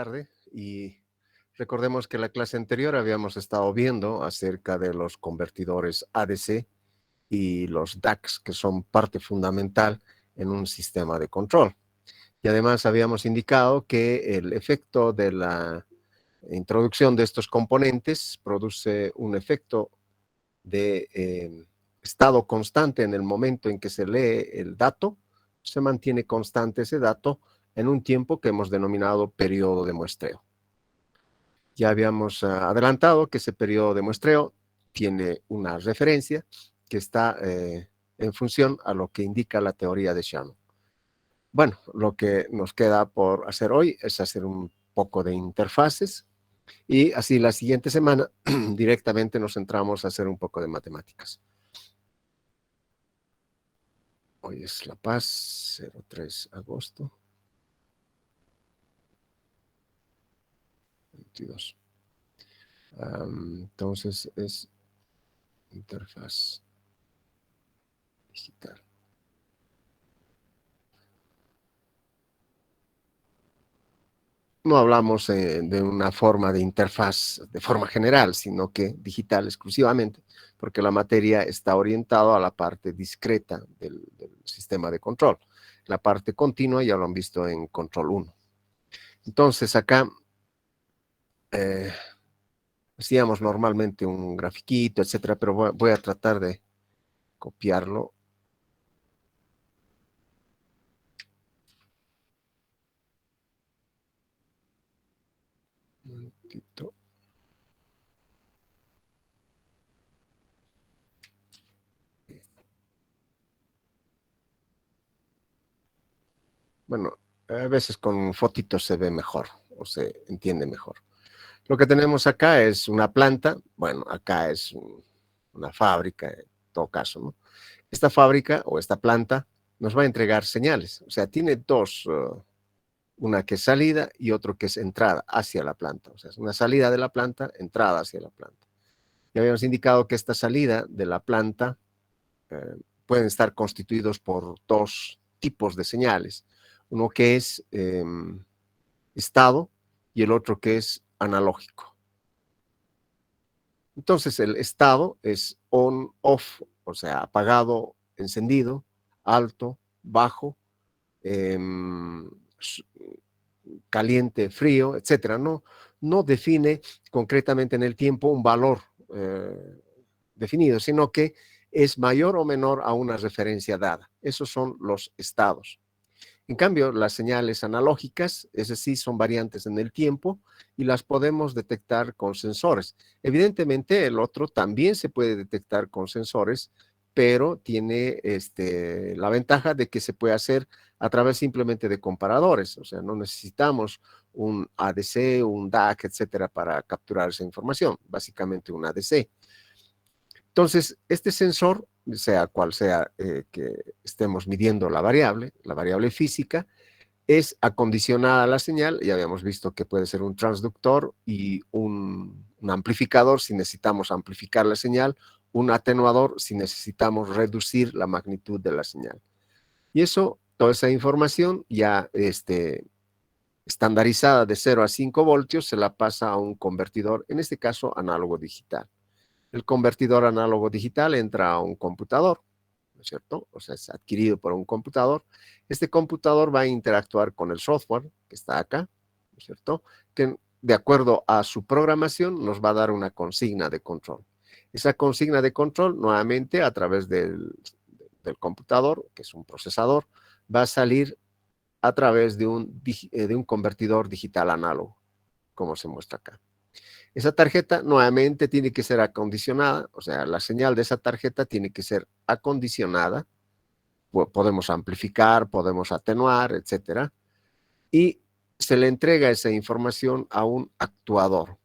tarde y recordemos que la clase anterior habíamos estado viendo acerca de los convertidores ADC y los DACs, que son parte fundamental en un sistema de control. Y además habíamos indicado que el efecto de la introducción de estos componentes produce un efecto de estado constante en el momento en que se lee el dato, se mantiene constante ese dato en un tiempo que hemos denominado periodo de muestreo. Ya habíamos adelantado que ese periodo de muestreo tiene una referencia que está en función a lo que indica la teoría de Shannon. Bueno, lo que nos queda por hacer hoy es hacer un poco de interfaces y así la siguiente semana directamente nos centramos a hacer un poco de matemáticas. Hoy es La Paz, 03 agosto 22. Entonces es interfaz digital. No hablamos de una forma de interfaz de forma general, sino que digital exclusivamente, porque la materia está orientada a la parte discreta del sistema de control. La parte continua ya lo han visto en control 1. Entonces acá hacíamos normalmente un grafiquito, etcétera, pero voy a tratar de copiarlo. Un momentito. Bueno, a veces con fotitos se ve mejor o se entiende mejor. Lo que tenemos acá es una planta, bueno, acá es una fábrica, en todo caso, ¿no? Esta fábrica o esta planta nos va a entregar señales, o sea, tiene dos, una que es salida y otro que es entrada hacia la planta, o sea, es una salida de la planta, entrada hacia la planta. Ya habíamos indicado que esta salida de la planta pueden estar constituidos por dos tipos de señales, uno que es estado y el otro que es analógico. Entonces el estado es on, off, o sea, apagado, encendido, alto, bajo, caliente, frío, etcétera. No define concretamente en el tiempo un valor definido, sino que es mayor o menor a una referencia dada. Esos son los estados. En cambio, las señales analógicas, esas sí son variantes en el tiempo y las podemos detectar con sensores. Evidentemente, el otro también se puede detectar con sensores, pero tiene la ventaja de que se puede hacer a través simplemente de comparadores. O sea, no necesitamos un ADC, un DAC, etcétera, para capturar esa información. Básicamente un ADC. Entonces, este sensor, sea cual sea que estemos midiendo la variable física, es acondicionada a la señal. Ya habíamos visto que puede ser un transductor y un amplificador si necesitamos amplificar la señal, un atenuador si necesitamos reducir la magnitud de la señal. Y eso, toda esa información ya estandarizada de 0 a 5 voltios se la pasa a un convertidor, en este caso análogo digital. El convertidor análogo digital entra a un computador, ¿no es cierto? O sea, es adquirido por un computador. Este computador va a interactuar con el software que está acá, ¿no es cierto? Que de acuerdo a su programación nos va a dar una consigna de control. Esa consigna de control, nuevamente, a través del computador, que es un procesador, va a salir a través de un convertidor digital análogo, como se muestra acá. Esa tarjeta nuevamente tiene que ser acondicionada, o sea, la señal de esa tarjeta tiene que ser acondicionada. Podemos amplificar, podemos atenuar, etcétera. Y se le entrega esa información a un actuador,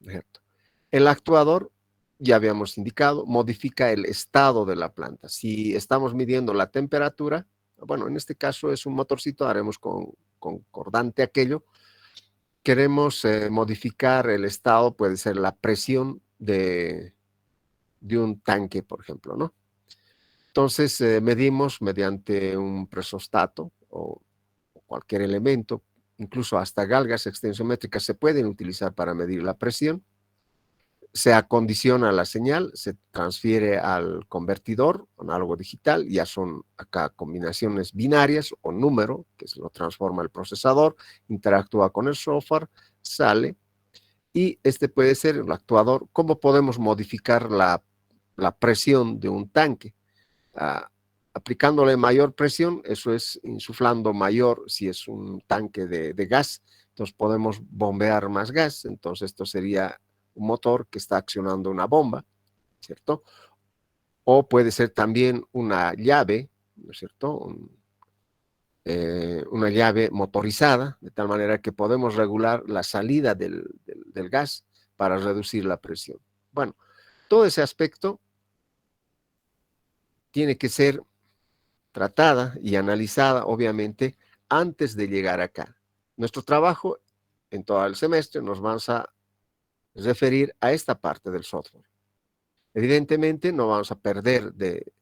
¿cierto? El actuador, ya habíamos indicado, modifica el estado de la planta. Si estamos midiendo la temperatura, bueno, en este caso es un motorcito, haremos concordante aquello. Queremos modificar el estado, puede ser la presión de un tanque, por ejemplo, ¿no? Entonces medimos mediante un presostato o cualquier elemento, incluso hasta galgas extensométricas se pueden utilizar para medir la presión. Se acondiciona la señal, se transfiere al convertidor análogo digital, ya son acá combinaciones binarias o número, que se lo transforma el procesador, interactúa con el software, sale, y este puede ser el actuador. ¿Cómo podemos modificar la presión de un tanque? Aplicándole mayor presión, eso es insuflando mayor, si es un tanque de gas, entonces podemos bombear más gas, entonces esto sería un motor que está accionando una bomba, ¿cierto? O puede ser también una llave, ¿no es cierto? Una llave motorizada, de tal manera que podemos regular la salida del gas para reducir la presión. Bueno, todo ese aspecto tiene que ser tratada y analizada, obviamente, antes de llegar acá. Nuestro trabajo en todo el semestre nos vamos a referir a esta parte del software. Evidentemente, no vamos a perder de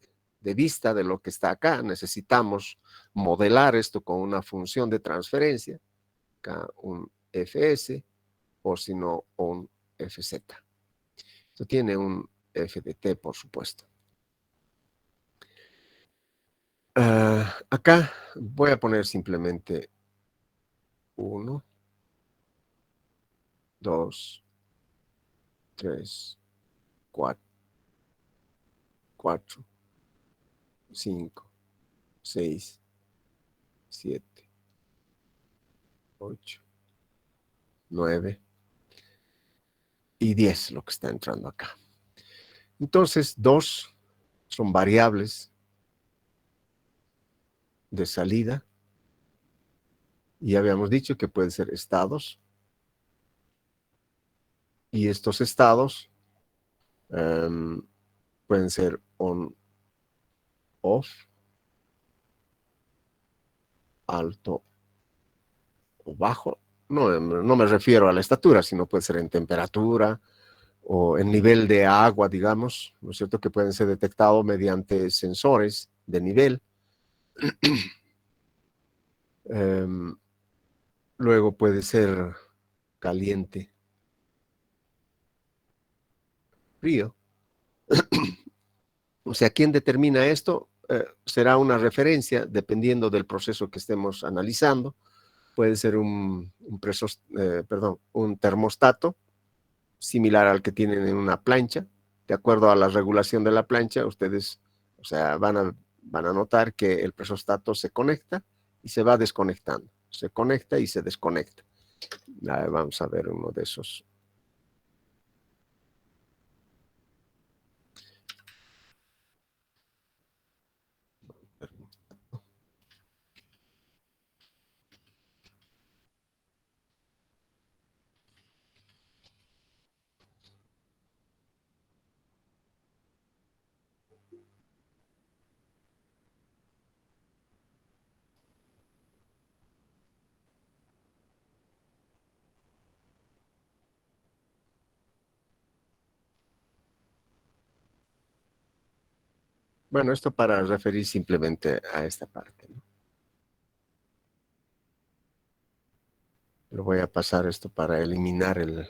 vista de lo que está acá. Necesitamos modelar esto con una función de transferencia, acá un fs, o si no, un fz. Esto tiene un fdt, por supuesto. Acá voy a poner simplemente 1, 2, 3, 4, 4, 5, 6, 7, 8, 9 y 10, lo que está entrando acá. Entonces, 2 son variables de salida. Y habíamos dicho que pueden ser estados. Y estos estados pueden ser on, off, alto o bajo. No me refiero a la estatura, sino puede ser en temperatura o en nivel de agua, digamos, ¿no es cierto? Que pueden ser detectados mediante sensores de nivel. Luego puede ser caliente, frío. O sea, ¿quién determina esto? Será una referencia dependiendo del proceso que estemos analizando. Puede ser un termostato similar al que tienen en una plancha. De acuerdo a la regulación de la plancha, ustedes, o sea, van a notar que el presostato se conecta y se va desconectando. Se conecta y se desconecta. Vamos a ver uno de esos. Bueno, esto para referir simplemente a esta parte, ¿no? Pero voy a pasar esto para eliminar el...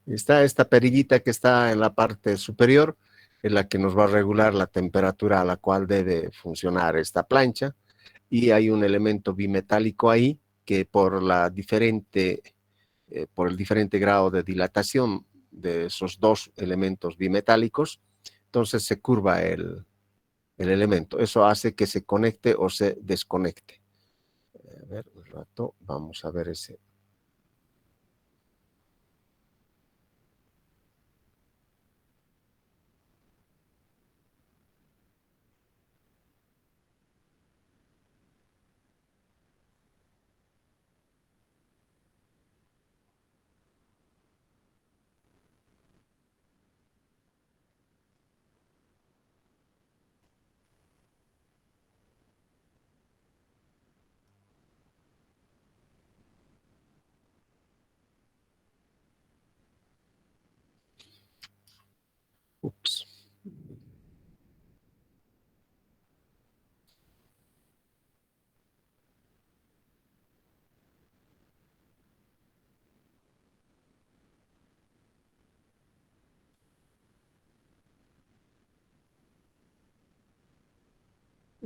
Está esta perillita que está en la parte superior, en la que nos va a regular la temperatura a la cual debe funcionar esta plancha. Y hay un elemento bimetálico ahí que por el diferente grado de dilatación de esos dos elementos bimetálicos, entonces se curva el elemento. Eso hace que se conecte o se desconecte. A ver, un rato, vamos a ver ese.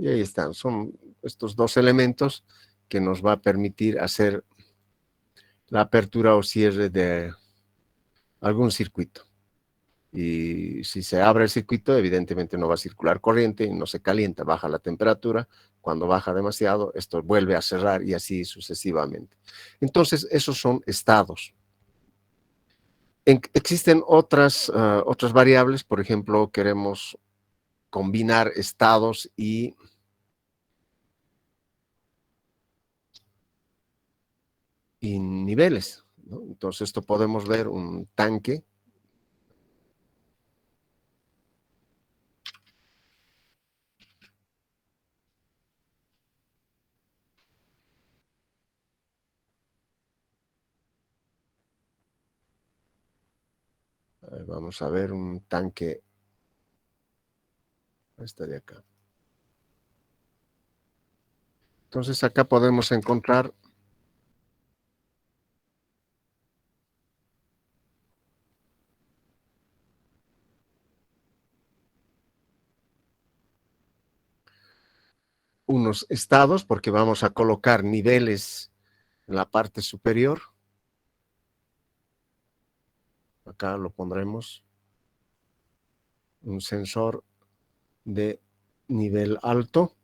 Y ahí están, son estos dos elementos que nos va a permitir hacer la apertura o cierre de algún circuito. Y si se abre el circuito, evidentemente no va a circular corriente y no se calienta, baja la temperatura. Cuando baja demasiado, esto vuelve a cerrar y así sucesivamente. Entonces, esos son estados. Existen otras variables, por ejemplo, queremos combinar estados y niveles, ¿no? Entonces, esto podemos ver un tanque. Vamos a ver un tanque, este de acá. Entonces, acá podemos encontrar unos estados, porque vamos a colocar niveles en la parte superior. Acá lo pondremos. Un sensor de nivel alto.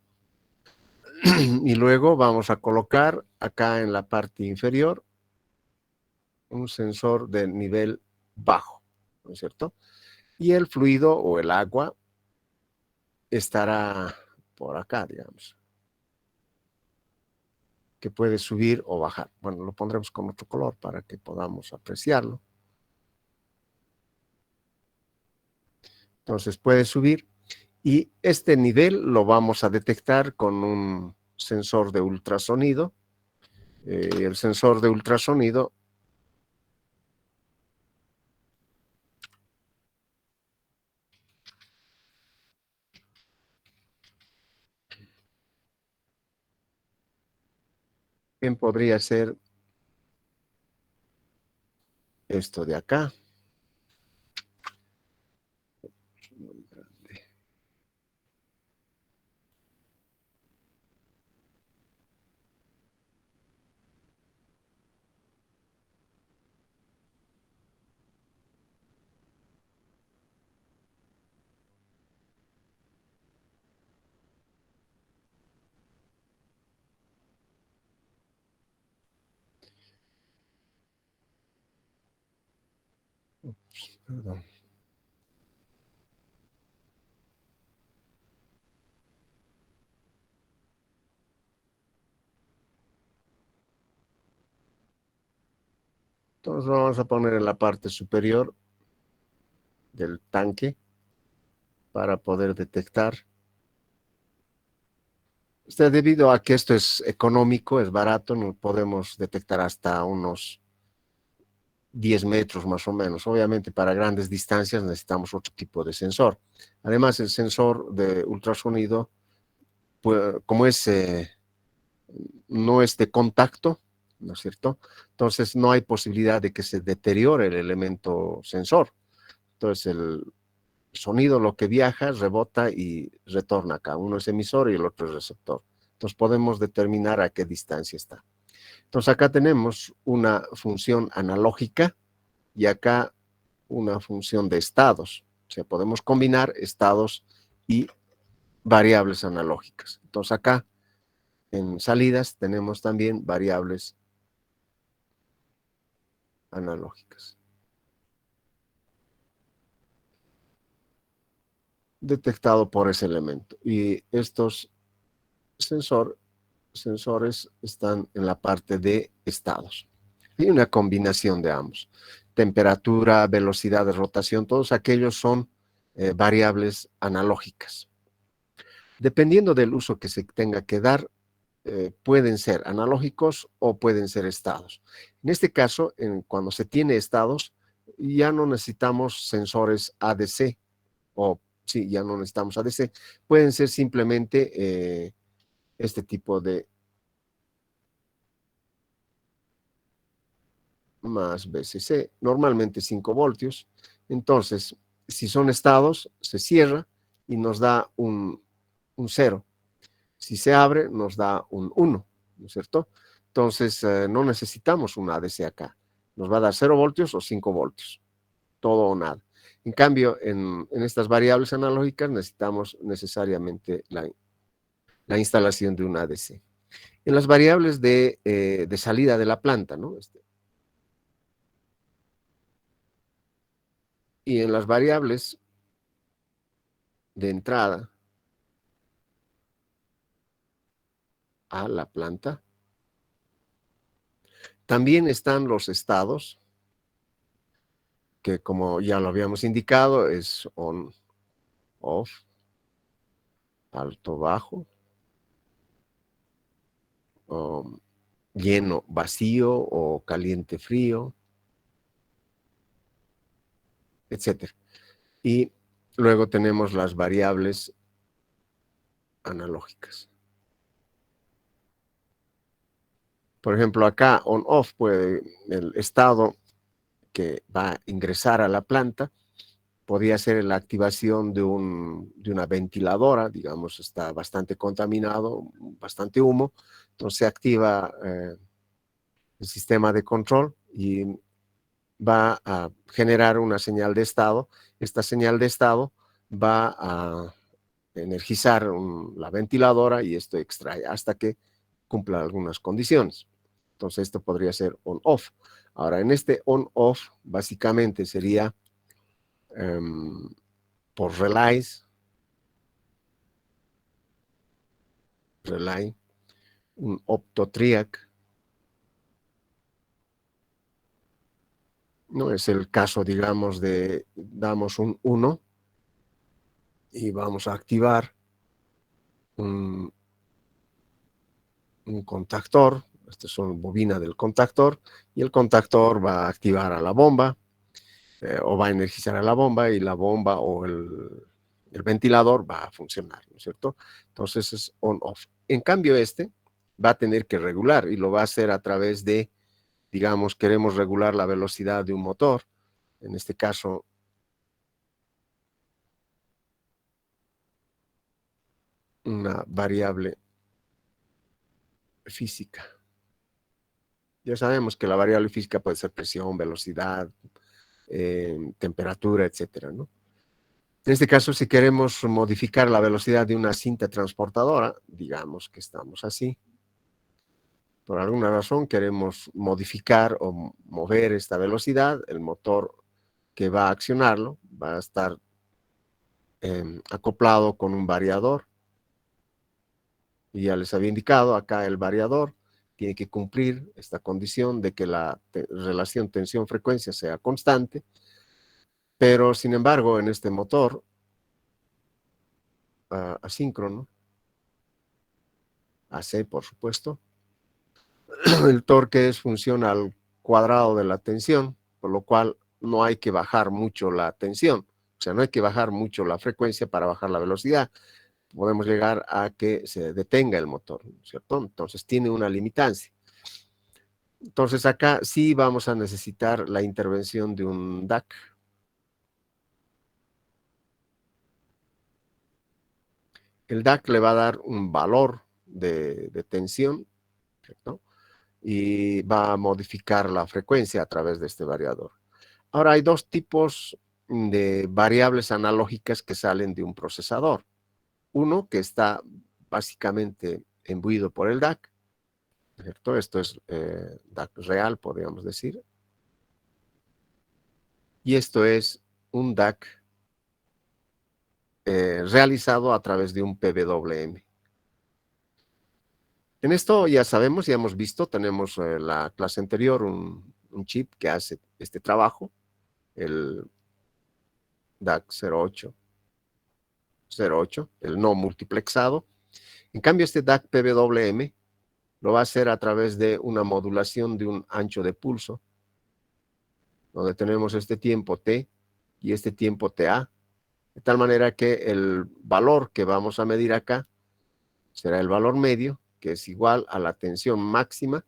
Y luego vamos a colocar acá en la parte inferior un sensor de nivel bajo, ¿no es cierto? Y el fluido o el agua estará por acá, digamos, que puede subir o bajar. Bueno, lo pondremos con otro color para que podamos apreciarlo. Entonces puede subir y este nivel lo vamos a detectar con un sensor de ultrasonido. El sensor de ultrasonido bien podría ser esto de acá. Perdón. Entonces lo vamos a poner en la parte superior del tanque para poder detectar. Debido a que esto es económico, es barato, no podemos detectar hasta unos 10 metros más o menos. Obviamente para grandes distancias necesitamos otro tipo de sensor. Además, el sensor de ultrasonido, pues, como no es de contacto, ¿no es cierto? Entonces no hay posibilidad de que se deteriore el elemento sensor. Entonces el sonido, lo que viaja, rebota y retorna acá. Uno es emisor y el otro es receptor. Entonces podemos determinar a qué distancia está. Entonces acá tenemos una función analógica y acá una función de estados. O sea, podemos combinar estados y variables analógicas. Entonces acá en salidas tenemos también variables analógicas. Detectado por ese elemento. Y estos sensores están en la parte de estados. Y una combinación de ambos. Temperatura, velocidad de rotación, todos aquellos son variables analógicas. Dependiendo del uso que se tenga que dar, pueden ser analógicos o pueden ser estados. En este caso, cuando se tiene estados, ya no necesitamos sensores ADC o sí, ya no necesitamos ADC. Pueden ser simplemente este tipo de más BCC, normalmente 5 voltios. Entonces, si son estados, se cierra y nos da un 0. Si se abre, nos da un 1, ¿no es cierto? Entonces, no necesitamos un ADC acá. Nos va a dar 0 voltios o 5 voltios, todo o nada. En cambio, en estas variables analógicas necesitamos necesariamente la instalación de un ADC. En las variables de salida de la planta, ¿no? Y en las variables de entrada a la planta, también están los estados, que como ya lo habíamos indicado, es on, off, alto, bajo, lleno, vacío o caliente, frío, etcétera. Y luego tenemos las variables analógicas. Por ejemplo, acá on-off puede el estado que va a ingresar a la planta, podría ser la activación de una ventiladora, digamos, está bastante contaminado, bastante humo, entonces se activa el sistema de control y va a generar una señal de estado. Esta señal de estado va a energizar la ventiladora y esto extrae hasta que cumpla algunas condiciones. Entonces esto podría ser on-off. Ahora, en este on-off básicamente sería por relay, un optotriac, ¿no? Es el caso, digamos, de damos un 1 y vamos a activar un contactor, esta es una bobina del contactor, y el contactor va a activar a la bomba, o va a energizar a la bomba, y la bomba o el ventilador va a funcionar, ¿no es cierto? Entonces es on-off. En cambio este va a tener que regular, y lo va a hacer a través de, digamos, queremos regular la velocidad de un motor, en este caso, una variable física. Ya sabemos que la variable física puede ser presión, velocidad, temperatura, etcétera, ¿no? En este caso, si queremos modificar la velocidad de una cinta transportadora, digamos que estamos así, por alguna razón queremos modificar o mover esta velocidad, el motor que va a accionarlo va a estar acoplado con un variador. Y ya les había indicado, acá el variador tiene que cumplir esta condición de que la relación tensión-frecuencia sea constante, pero sin embargo en este motor asíncrono, AC por supuesto, el torque es función al cuadrado de la tensión, por lo cual no hay que bajar mucho la tensión, o sea, no hay que bajar mucho la frecuencia para bajar la velocidad. Podemos llegar a que se detenga el motor, ¿cierto? Entonces tiene una limitancia. Entonces acá sí vamos a necesitar la intervención de un DAC. El DAC le va a dar un valor de tensión, ¿cierto? Y va a modificar la frecuencia a través de este variador. Ahora hay dos tipos de variables analógicas que salen de un procesador. Uno que está básicamente imbuido por el DAC, ¿cierto? Esto es DAC real, podríamos decir. Y esto es un DAC realizado a través de un PWM. En esto ya sabemos, ya hemos visto, tenemos la clase anterior un chip que hace este trabajo, el DAC 08, el no multiplexado. En cambio, este DAC PWM lo va a hacer a través de una modulación de un ancho de pulso, donde tenemos este tiempo T y este tiempo TA, de tal manera que el valor que vamos a medir acá será el valor medio, que es igual a la tensión máxima,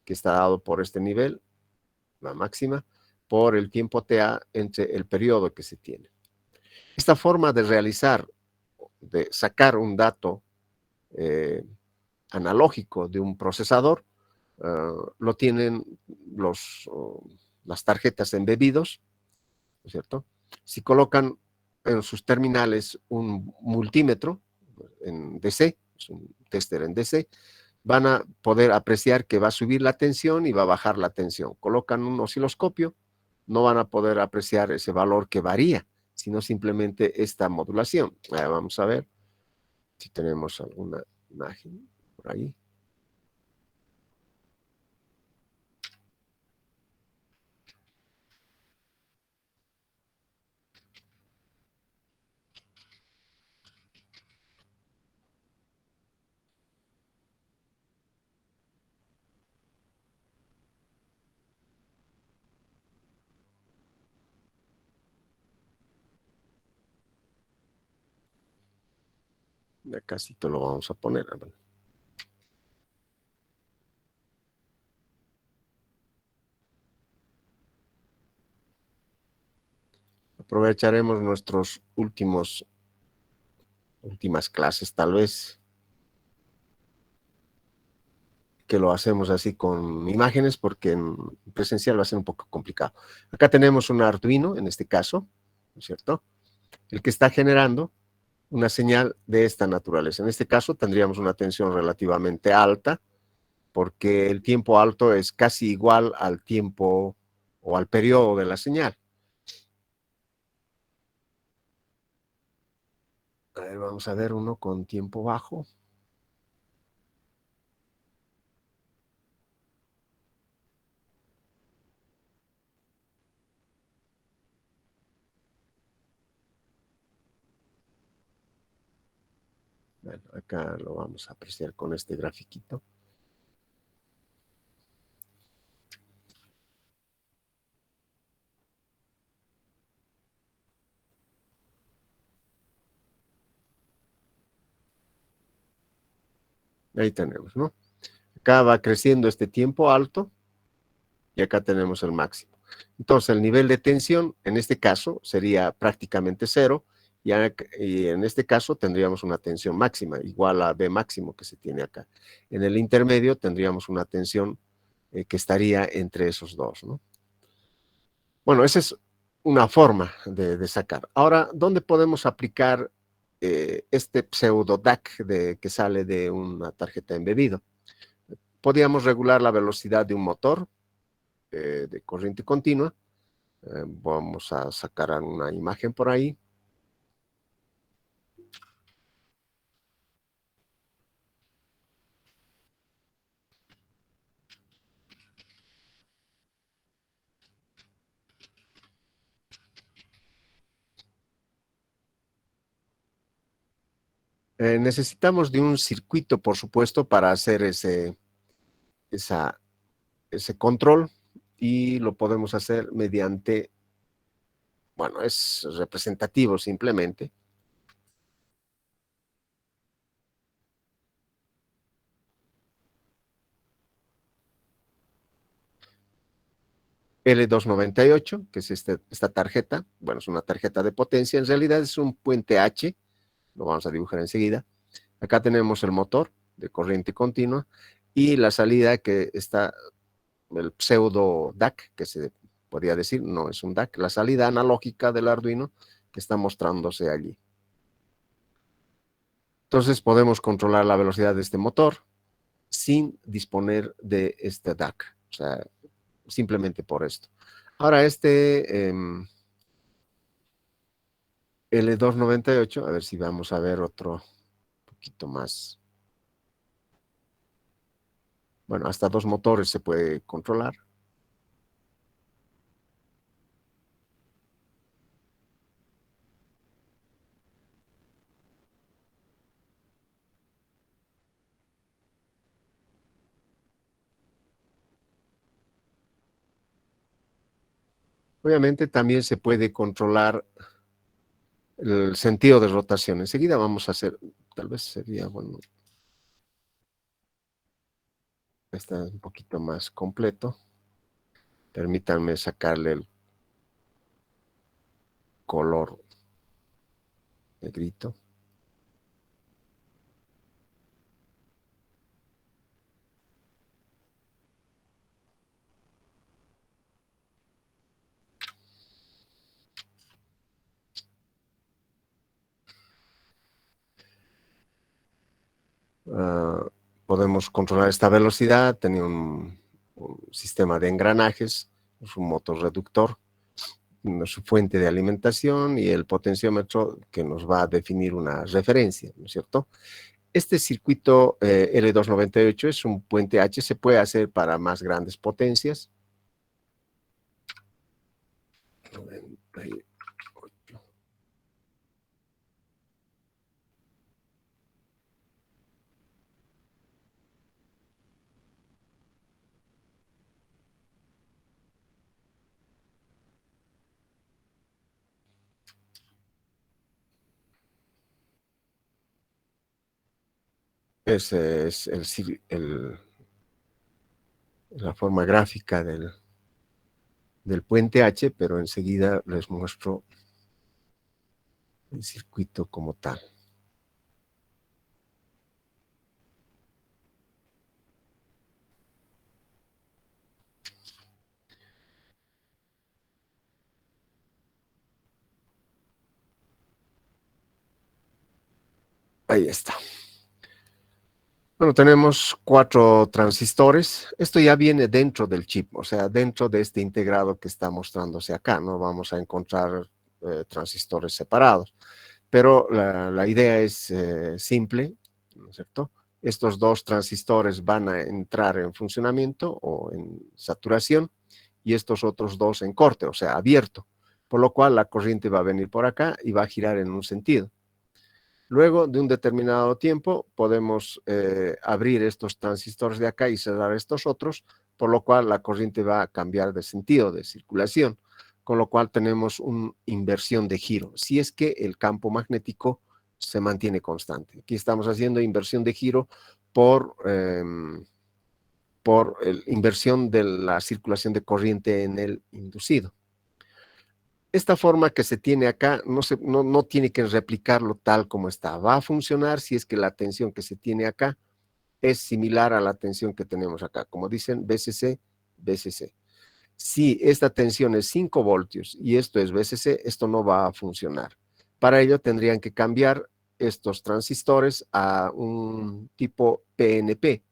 que está dado por este nivel, la máxima, por el tiempo TA entre el periodo que se tiene. Esta forma de realizar, de sacar un dato analógico de un procesador, lo tienen las tarjetas embebidos, ¿no es cierto? Si colocan en sus terminales un multímetro en DC, es un tester en DC, van a poder apreciar que va a subir la tensión y va a bajar la tensión. Colocan un osciloscopio, no van a poder apreciar ese valor que varía, sino simplemente esta modulación. Vamos a ver si tenemos alguna imagen por ahí. Ya casi te lo vamos a poner. Aprovecharemos nuestros últimas clases, tal vez, que lo hacemos así con imágenes, porque en presencial va a ser un poco complicado. Acá tenemos un Arduino, en este caso, ¿no es cierto? El que está generando una señal de esta naturaleza. En este caso tendríamos una tensión relativamente alta, porque el tiempo alto es casi igual al tiempo o al periodo de la señal. A ver, vamos a ver uno con tiempo bajo. Bueno, acá lo vamos a apreciar con este grafiquito. Ahí tenemos, ¿no? Acá va creciendo este tiempo alto y acá tenemos el máximo. Entonces, el nivel de tensión, en este caso, sería prácticamente cero, y en este caso tendríamos una tensión máxima, igual a B máximo que se tiene acá. En el intermedio tendríamos una tensión que estaría entre esos dos, ¿no? Bueno, esa es una forma de sacar. Ahora, ¿dónde podemos aplicar este pseudo DAC que sale de una tarjeta embebido? Podríamos regular la velocidad de un motor de corriente continua. Vamos a sacar una imagen por ahí. Necesitamos de un circuito, por supuesto, para hacer esa, ese control, y lo podemos hacer mediante, bueno, es representativo simplemente. L298, que es esta tarjeta, bueno, es una tarjeta de potencia, en realidad es un puente H, lo vamos a dibujar enseguida. Acá tenemos el motor de corriente continua y la salida que está, el pseudo DAC, que se podría decir, no es un DAC, la salida analógica del Arduino que está mostrándose allí. Entonces podemos controlar la velocidad de este motor sin disponer de este DAC, o sea, simplemente por esto. Ahora L298, a ver si vamos a ver otro poquito más. Bueno, hasta dos motores se puede controlar. Obviamente también se puede controlar el sentido de rotación. Enseguida vamos a hacer, tal vez sería bueno, está un poquito más completo. Permítanme sacarle el color negrito. Ah, podemos controlar esta velocidad, tener un sistema de engranajes, su motor reductor, su fuente de alimentación y el potenciómetro que nos va a definir una referencia, ¿no es cierto? Este circuito L298 es un puente H, se puede hacer para más grandes potencias. Ese es la forma gráfica del puente H, pero enseguida les muestro el circuito como tal. Ahí está. Bueno, tenemos 4 transistores. Esto ya viene dentro del chip, o sea, dentro de este integrado que está mostrándose acá. No vamos a encontrar transistores separados. Pero la idea es simple, ¿no es cierto? Estos 2 transistores van a entrar en funcionamiento o en saturación y estos otros 2 en corte, o sea, abierto. Por lo cual la corriente va a venir por acá y va a girar en un sentido. Luego de un determinado tiempo podemos abrir estos transistores de acá y cerrar estos otros, por lo cual la corriente va a cambiar de sentido, de circulación, con lo cual tenemos una inversión de giro, si es que el campo magnético se mantiene constante. Aquí estamos haciendo inversión de giro por inversión de la circulación de corriente en el inducido. Esta forma que se tiene acá no tiene que replicarlo tal como está. Va a funcionar si es que la tensión que se tiene acá es similar a la tensión que tenemos acá. Como dicen, BCC, BCC. Si esta tensión es 5 voltios y esto es BCC, esto no va a funcionar. Para ello tendrían que cambiar estos transistores a un tipo PNP.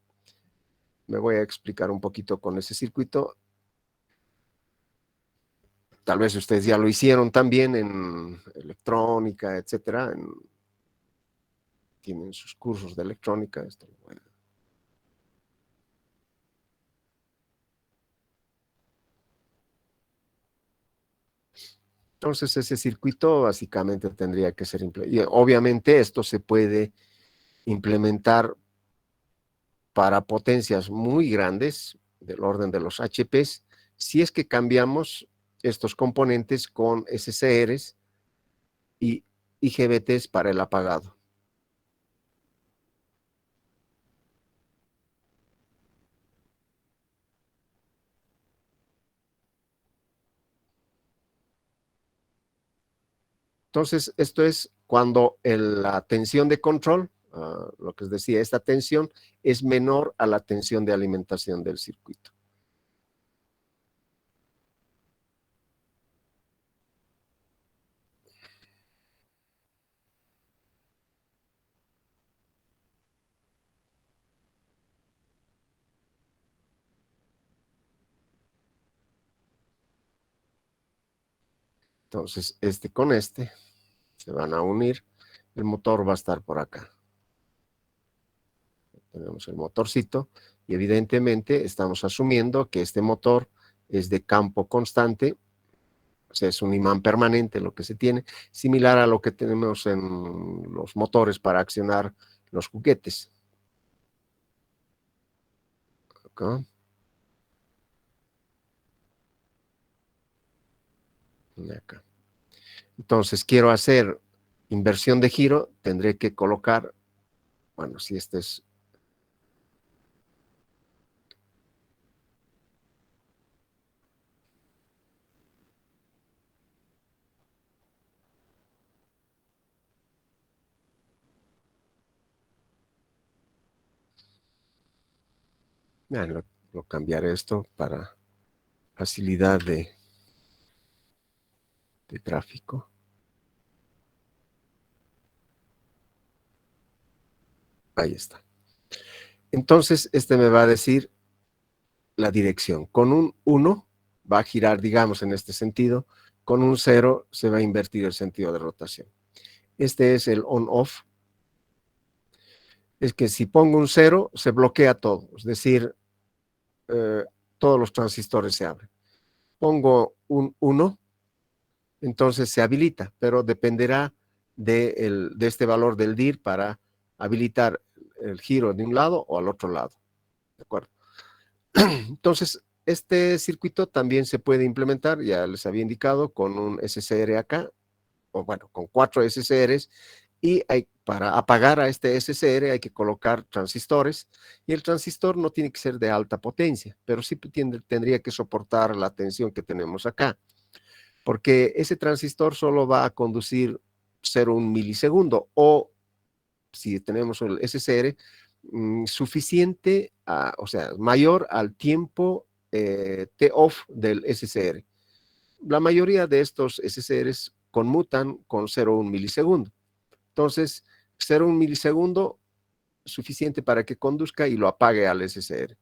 Me voy a explicar un poquito con ese circuito. Tal vez ustedes ya lo hicieron también en electrónica, etcétera. Tienen sus cursos de electrónica. Entonces, ese circuito básicamente tendría que ser implementado. Y obviamente esto se puede implementar para potencias muy grandes, del orden de los HPs, si es que cambiamos estos componentes con SCRs y IGBTs para el apagado. Entonces, esto es cuando la tensión de control, lo que les decía, esta tensión es menor a la tensión de alimentación del circuito. Entonces, este con este se van a unir. El motor va a estar por acá. Tenemos el motorcito y evidentemente estamos asumiendo que este motor es de campo constante, o sea, es un imán permanente lo que se tiene, similar a lo que tenemos en los motores para accionar los juguetes. Acá. Y acá. Entonces, quiero hacer inversión de giro, tendré que colocar, bueno, si este es, lo cambiaré esto para facilidad de tráfico. Ahí está. Entonces, este me va a decir la dirección. Con un 1 va a girar, digamos, en este sentido. Con un 0 se va a invertir el sentido de rotación. Este es el on-off. Es que si pongo un 0, se bloquea todo. Es decir, todos los transistores se abren. Pongo un 1, entonces se habilita, pero dependerá de este valor del DIR para habilitar el giro de un lado o al otro lado. ¿De acuerdo? Entonces, este circuito también se puede implementar, ya les había indicado, con un SCR acá, o bueno, con 4 SCRs, y para apagar a este SCR hay que colocar transistores, y el transistor no tiene que ser de alta potencia, pero sí tendría que soportar la tensión que tenemos acá, porque ese transistor solo va a conducir 0,1 milisegundo, o si tenemos el SCR, suficiente, o sea, mayor al tiempo T-off del SCR. La mayoría de estos SCRs conmutan con 0,1 milisegundo. Entonces, 0,1 milisegundo suficiente para que conduzca y lo apague al SCR.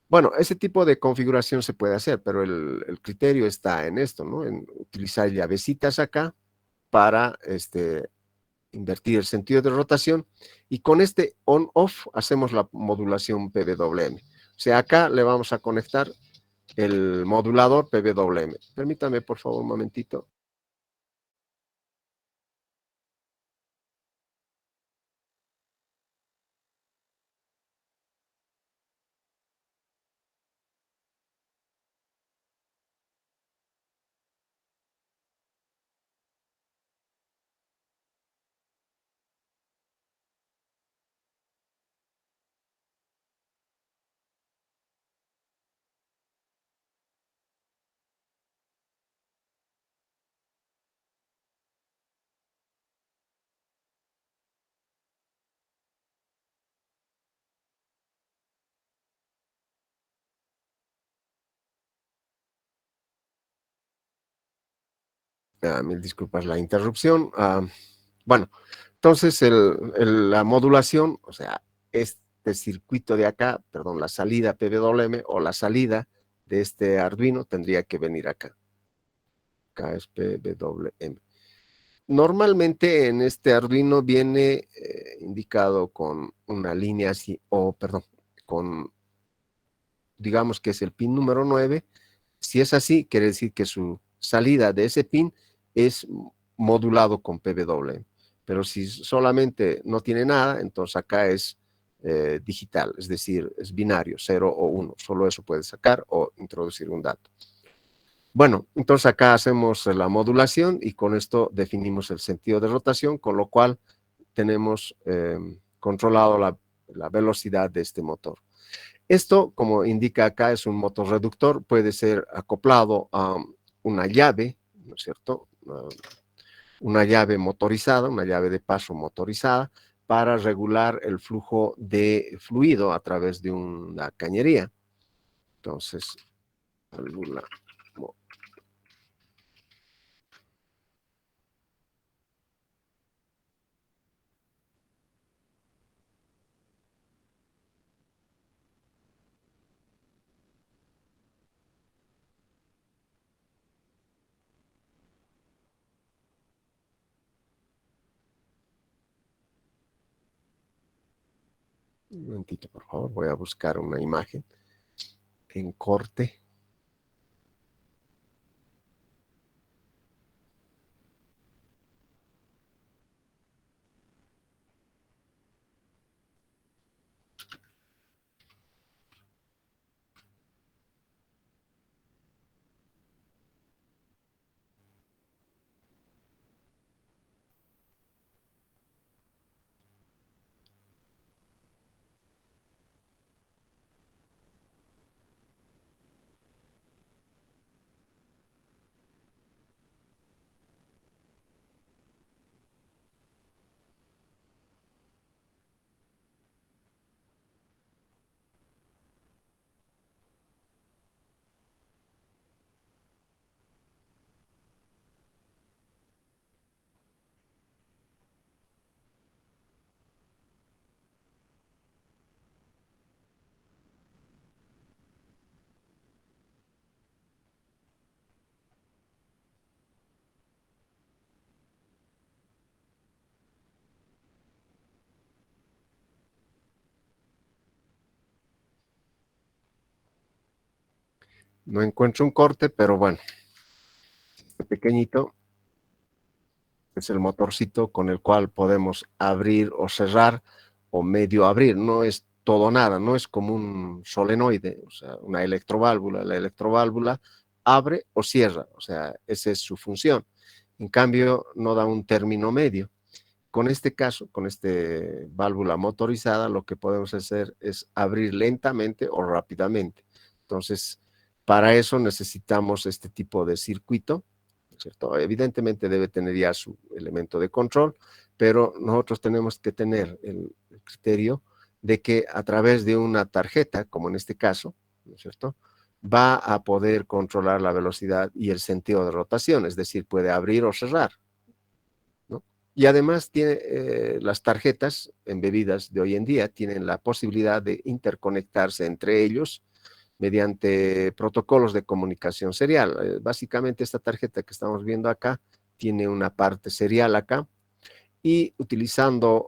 Bueno, ese tipo de configuración se puede hacer, pero el criterio está en esto, ¿no? En utilizar llavecitas acá para invertir el sentido de rotación, y con este on-off hacemos la modulación PWM. O sea, acá le vamos a conectar el modulador PWM. Permítame, por favor, un momentito. Mil disculpas la interrupción. Bueno, entonces la modulación, o sea, este circuito de acá, perdón, la salida PWM o la salida de este Arduino tendría que venir acá. Acá es PWM. Normalmente en este Arduino viene indicado con una línea así, o perdón, con, digamos que es el pin número 9. Si es así, quiere decir que su salida de ese pin es modulado con PWM. Pero si solamente no tiene nada, entonces acá es digital, es decir, es binario, 0 o 1. Solo eso puede sacar o introducir un dato. Bueno, entonces acá hacemos la modulación y con esto definimos el sentido de rotación, con lo cual tenemos controlado la velocidad de este motor. Esto, como indica acá, es un motor reductor, puede ser acoplado a una llave, ¿no es cierto? Una llave motorizada, una llave de paso motorizada, para regular el flujo de fluido a través de una cañería. Entonces, alguna un momentito, por favor, voy a buscar una imagen en corte. No encuentro un corte, pero bueno, este pequeñito es el motorcito con el cual podemos abrir o cerrar o medio abrir. No es todo o nada, no es como un solenoide, o sea, una electroválvula. La electroválvula abre o cierra, o sea, esa es su función. En cambio, no da un término medio. Con este caso, con este válvula motorizada, lo que podemos hacer es abrir lentamente o rápidamente. Entonces, para eso necesitamos este tipo de circuito, ¿cierto? Evidentemente debe tener ya su elemento de control, pero nosotros tenemos que tener el criterio de que a través de una tarjeta, como en este caso, ¿no es cierto?, va a poder controlar la velocidad y el sentido de rotación, es decir, puede abrir o cerrar, ¿no? Y además tiene las tarjetas embebidas de hoy en día tienen la posibilidad de interconectarse entre ellos mediante protocolos de comunicación serial. Básicamente esta tarjeta que estamos viendo acá tiene una parte serial acá y utilizando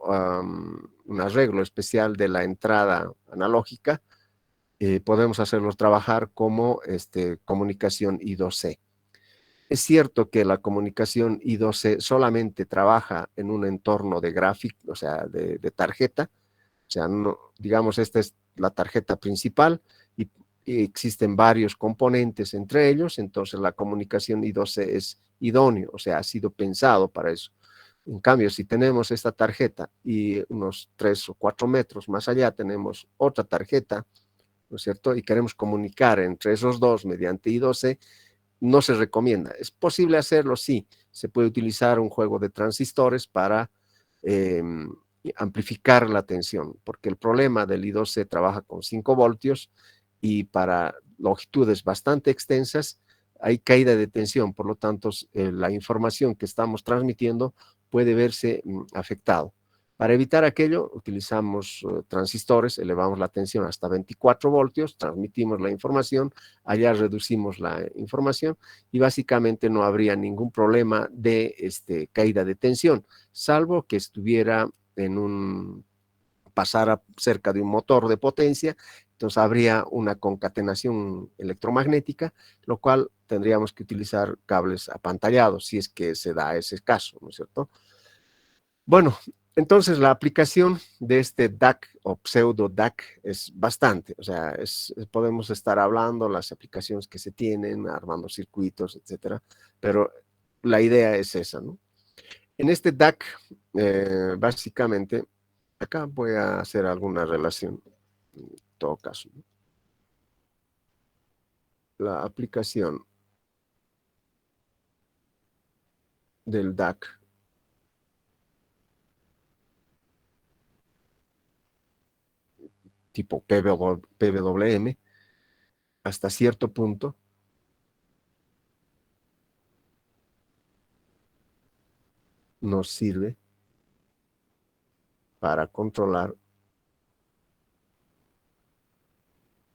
un arreglo especial de la entrada analógica, podemos hacerlos trabajar como comunicación I2C. Es cierto que la comunicación I2C solamente trabaja en un entorno de gráfico, o sea, de tarjeta, o sea, no, digamos, esta es la tarjeta principal y existen varios componentes entre ellos, entonces la comunicación I2C es idóneo, o sea, ha sido pensado para eso. En cambio, si tenemos esta tarjeta y unos 3 o 4 metros más allá tenemos otra tarjeta, ¿no es cierto? Y queremos comunicar entre esos dos mediante I2C, no se recomienda. ¿Es posible hacerlo? Sí. Se puede utilizar un juego de transistores para eh, amplificar la tensión, porque el problema del I2C trabaja con 5 voltios y para longitudes bastante extensas hay caída de tensión, por lo tanto la información que estamos transmitiendo puede verse afectado. Para evitar aquello, utilizamos transistores, elevamos la tensión hasta 24 voltios, transmitimos la información, allá reducimos la información y básicamente no habría ningún problema de caída de tensión, salvo que estuviera en un pasara cerca de un motor de potencia, entonces habría una concatenación electromagnética, lo cual tendríamos que utilizar cables apantallados, si es que se da ese caso, ¿no es cierto? Bueno, entonces la aplicación de este DAC o pseudo DAC es bastante, o sea, podemos estar hablando las aplicaciones que se tienen, armando circuitos, etcétera, pero la idea es esa, ¿no? En este DAC, básicamente, acá voy a hacer alguna relación, en todo caso, ¿no? La aplicación del DAC tipo PWM, hasta cierto punto, nos sirve para controlar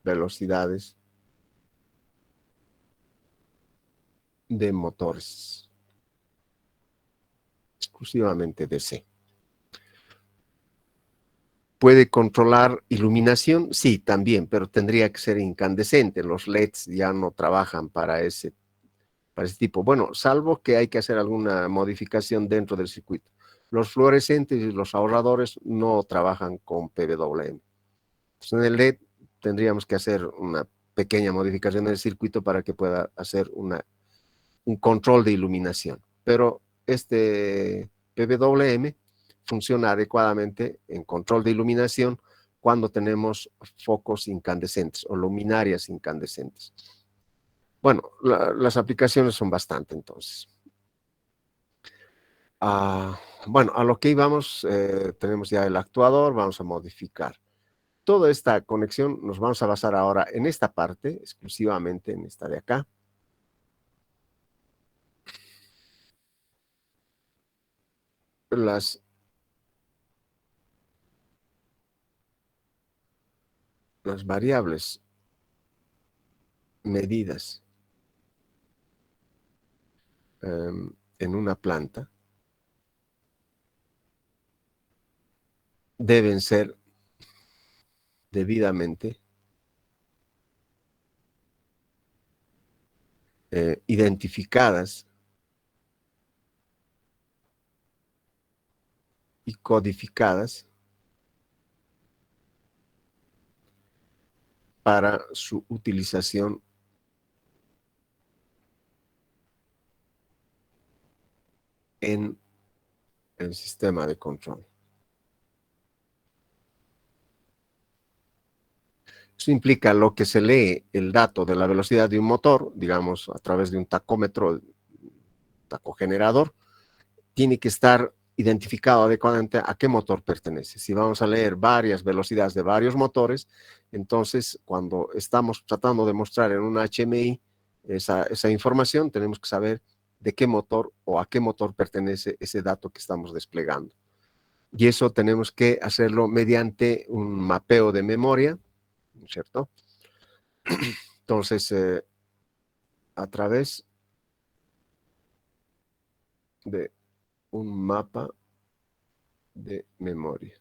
velocidades de motores, exclusivamente DC. ¿Puede controlar iluminación? Sí, también, pero tendría que ser incandescente. Los LEDs ya no trabajan para ese tipo. Bueno, salvo que hay que hacer alguna modificación dentro del circuito. Los fluorescentes y los ahorradores no trabajan con PWM. Entonces, en el LED tendríamos que hacer una pequeña modificación del circuito para que pueda hacer un control de iluminación. Pero este PWM funciona adecuadamente en control de iluminación cuando tenemos focos incandescentes o luminarias incandescentes. Bueno, las aplicaciones son bastante entonces. Ah, bueno, a lo que íbamos, tenemos ya el actuador, vamos a modificar. Toda esta conexión nos vamos a basar ahora en esta parte, exclusivamente en esta de acá. Las, las variables medidas en una planta deben ser debidamente identificadas y codificadas para su utilización en el sistema de control. Eso implica lo que se lee el dato de la velocidad de un motor, digamos, a través de un tacómetro, tacogenerador, tiene que estar identificado adecuadamente a qué motor pertenece. Si vamos a leer varias velocidades de varios motores, entonces cuando estamos tratando de mostrar en un HMI esa información, tenemos que saber de qué motor o a qué motor pertenece ese dato que estamos desplegando. Y eso tenemos que hacerlo mediante un mapeo de memoria, ¿no es cierto? Entonces, a través de un mapa de memoria.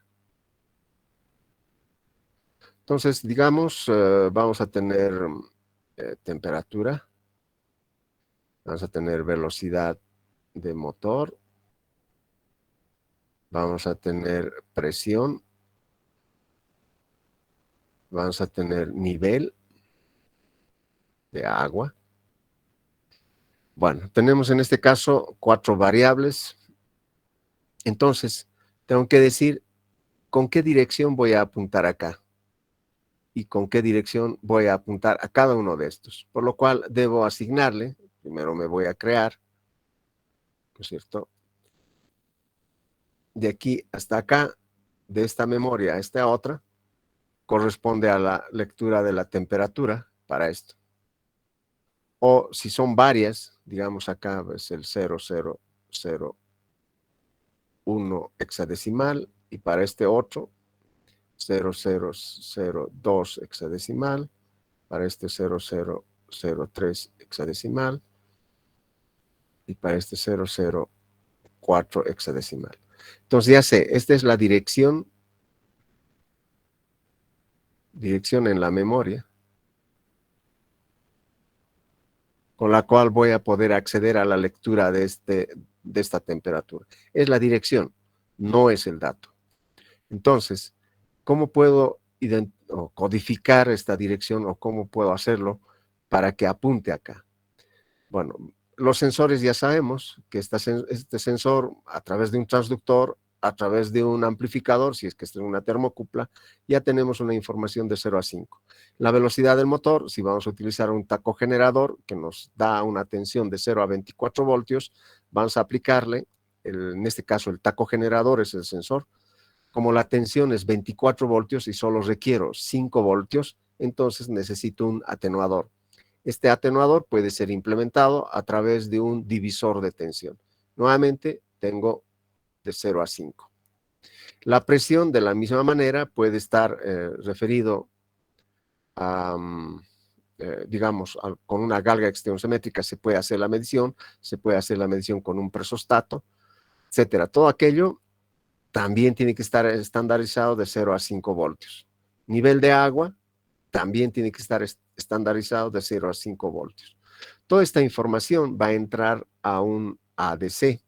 Entonces, digamos, vamos a tener temperatura, vamos a tener velocidad de motor, vamos a tener presión, vamos a tener nivel de agua. Bueno, tenemos en este caso 4 variables. Entonces, tengo que decir con qué dirección voy a apuntar acá y con qué dirección voy a apuntar a cada uno de estos. Por lo cual, debo asignarle, primero me voy a crear, ¿no es cierto? De aquí hasta acá, de esta memoria a esta otra, corresponde a la lectura de la temperatura para esto. O si son varias, digamos acá es el 0001 hexadecimal y para este otro 0002 hexadecimal, para este 0003 hexadecimal y para este 004 hexadecimal. Entonces ya sé, esta es la dirección en la memoria, con la cual voy a poder acceder a la lectura de esta temperatura. Es la dirección, no es el dato. Entonces, ¿cómo puedo codificar esta dirección o cómo puedo hacerlo para que apunte acá? Bueno, los sensores ya sabemos que este sensor a través de un transductor, a través de un amplificador, si es que es una termocupla, ya tenemos una información de 0 a 5. La velocidad del motor, si vamos a utilizar un tacogenerador que nos da una tensión de 0 a 24 voltios, vamos a aplicarle, en este caso el tacogenerador es el sensor, como la tensión es 24 voltios y solo requiero 5 voltios, entonces necesito un atenuador. Este atenuador puede ser implementado a través de un divisor de tensión. Nuevamente, tengo de 0 a 5. La presión, de la misma manera, puede estar referido a, digamos, con una galga extensométrica se puede hacer la medición, se puede hacer la medición con un presostato, etcétera. Todo aquello también tiene que estar estandarizado de 0 a 5 voltios. Nivel de agua también tiene que estar estandarizado de 0 a 5 voltios. Toda esta información va a entrar a un ADC.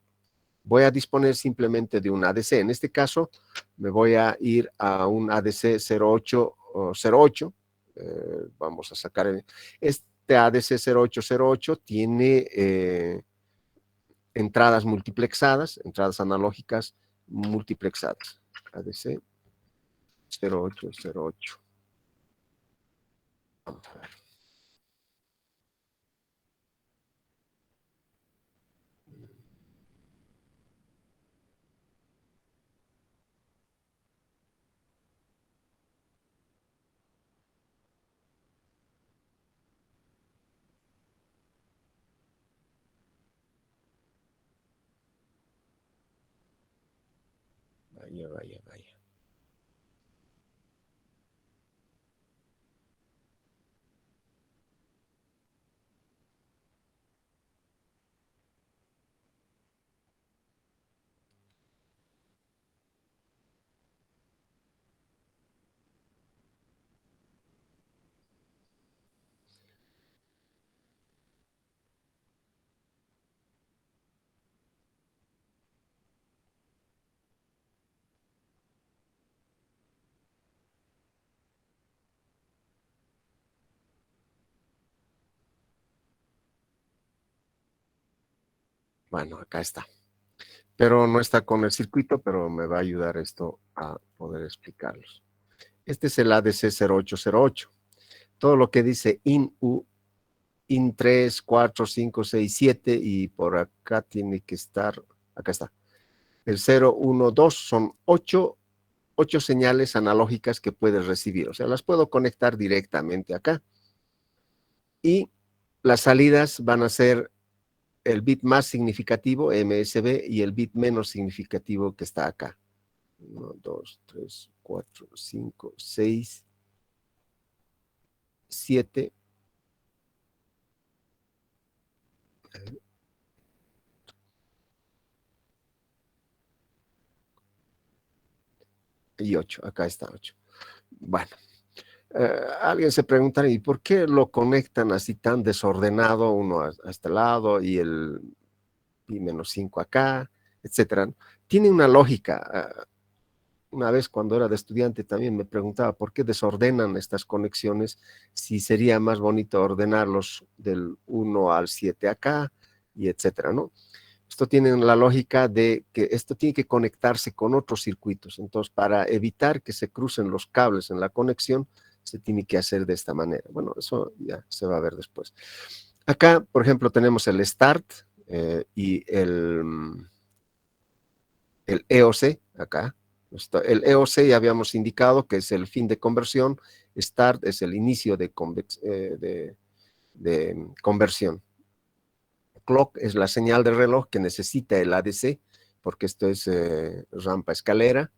Voy a disponer simplemente de un ADC. En este caso, me voy a ir a un ADC 0808. Vamos a sacar este ADC 0808 tiene entradas multiplexadas, entradas analógicas multiplexadas. ADC 0808. Vamos a ver. Vaya, vaya, vaya. Bueno, acá está. Pero no está con el circuito, pero me va a ayudar esto a poder explicarlos. Este es el ADC 0808. Todo lo que dice IN-U, IN 3, 4, 5, 6, 7 y por acá tiene que estar, acá está. El 0, 1, 2 son 8 señales analógicas que puedes recibir. O sea, las puedo conectar directamente acá. Y las salidas van a ser el bit más significativo, MSB, y el bit menos significativo que está acá. 1, 2, 3, 4, 5, 6, 7. Y 8, acá está 8. Bueno, alguien se pregunta, ¿y por qué lo conectan así tan desordenado, uno a este lado y el pi menos 5 acá, etcétera? Tiene una lógica. Una vez cuando era de estudiante también me preguntaba por qué desordenan estas conexiones, si sería más bonito ordenarlos del 1 al 7 acá, y etcétera, ¿no? Esto tiene la lógica de que esto tiene que conectarse con otros circuitos. Entonces, para evitar que se crucen los cables en la conexión, se tiene que hacer de esta manera. Bueno, eso ya se va a ver después. Acá, por ejemplo, tenemos el start y el EOC, acá. El EOC ya habíamos indicado que es el fin de conversión, start es el inicio de conversión. Clock es la señal de reloj que necesita el ADC, porque esto es rampa escalera.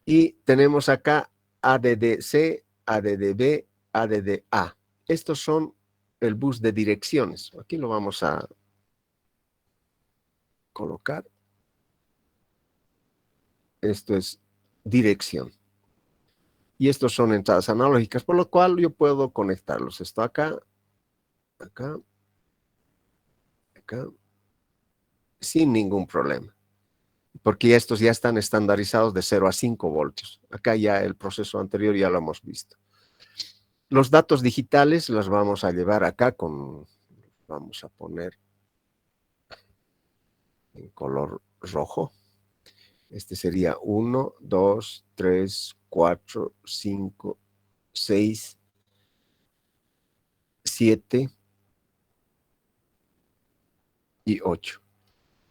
Y tenemos acá ADDC, ADDB, ADDA. Estos son el bus de direcciones. Aquí lo vamos a colocar. Esto es dirección. Y estos son entradas analógicas, por lo cual yo puedo conectarlos. Esto acá, acá, acá, sin ningún problema. Porque estos ya están estandarizados de 0 a 5 voltios. Acá ya el proceso anterior ya lo hemos visto. Los datos digitales los vamos a llevar acá vamos a poner en color rojo. Este sería 1, 2, 3, 4, 5, 6, 7 y 8.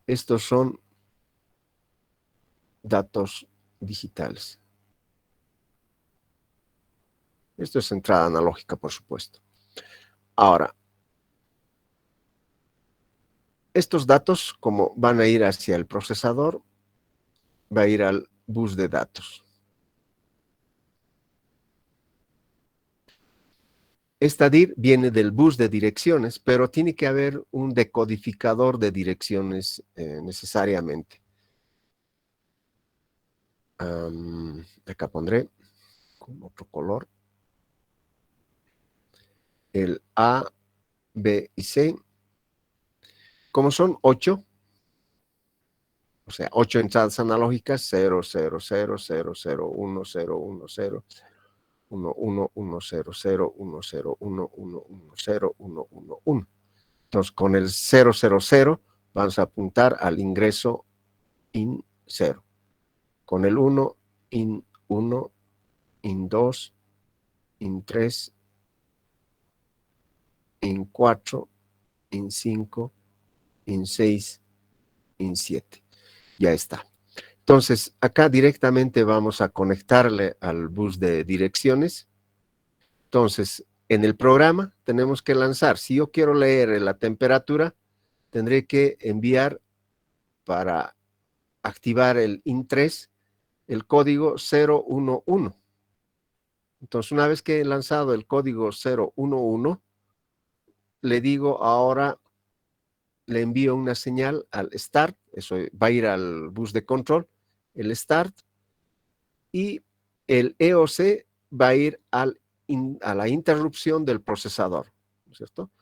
Estos son datos digitales. Esto es entrada analógica, por supuesto. Ahora, estos datos, como van a ir hacia el procesador, va a ir al bus de datos. Esta DIR viene del bus de direcciones, pero tiene que haber un decodificador de direcciones necesariamente. Acá pondré con otro color el A, B y C. Como son 8, o sea, 8 entradas analógicas, 0, 0, 0, 0, 0, 1, 0, 1, 0, 1, 1, 1, 0, 0, 1, 0, 1, 1, 1, 0, 1, 1, 1. Entonces, con el 0, 0, 0, vamos a apuntar al ingreso IN 0. Con el 1, IN 1, IN 2, IN 3, IN 4, IN 5, IN 6, IN 7. Ya está. Entonces, acá directamente vamos a conectarle al bus de direcciones. Entonces, en el programa tenemos que lanzar. Si yo quiero leer la temperatura, tendré que enviar para activar el IN3 el código 011. Entonces, una vez que he lanzado el código 011, le digo ahora, le envío una señal al start, eso va a ir al bus de control, el start, y el EOC va a ir a la interrupción del procesador, ¿no es cierto?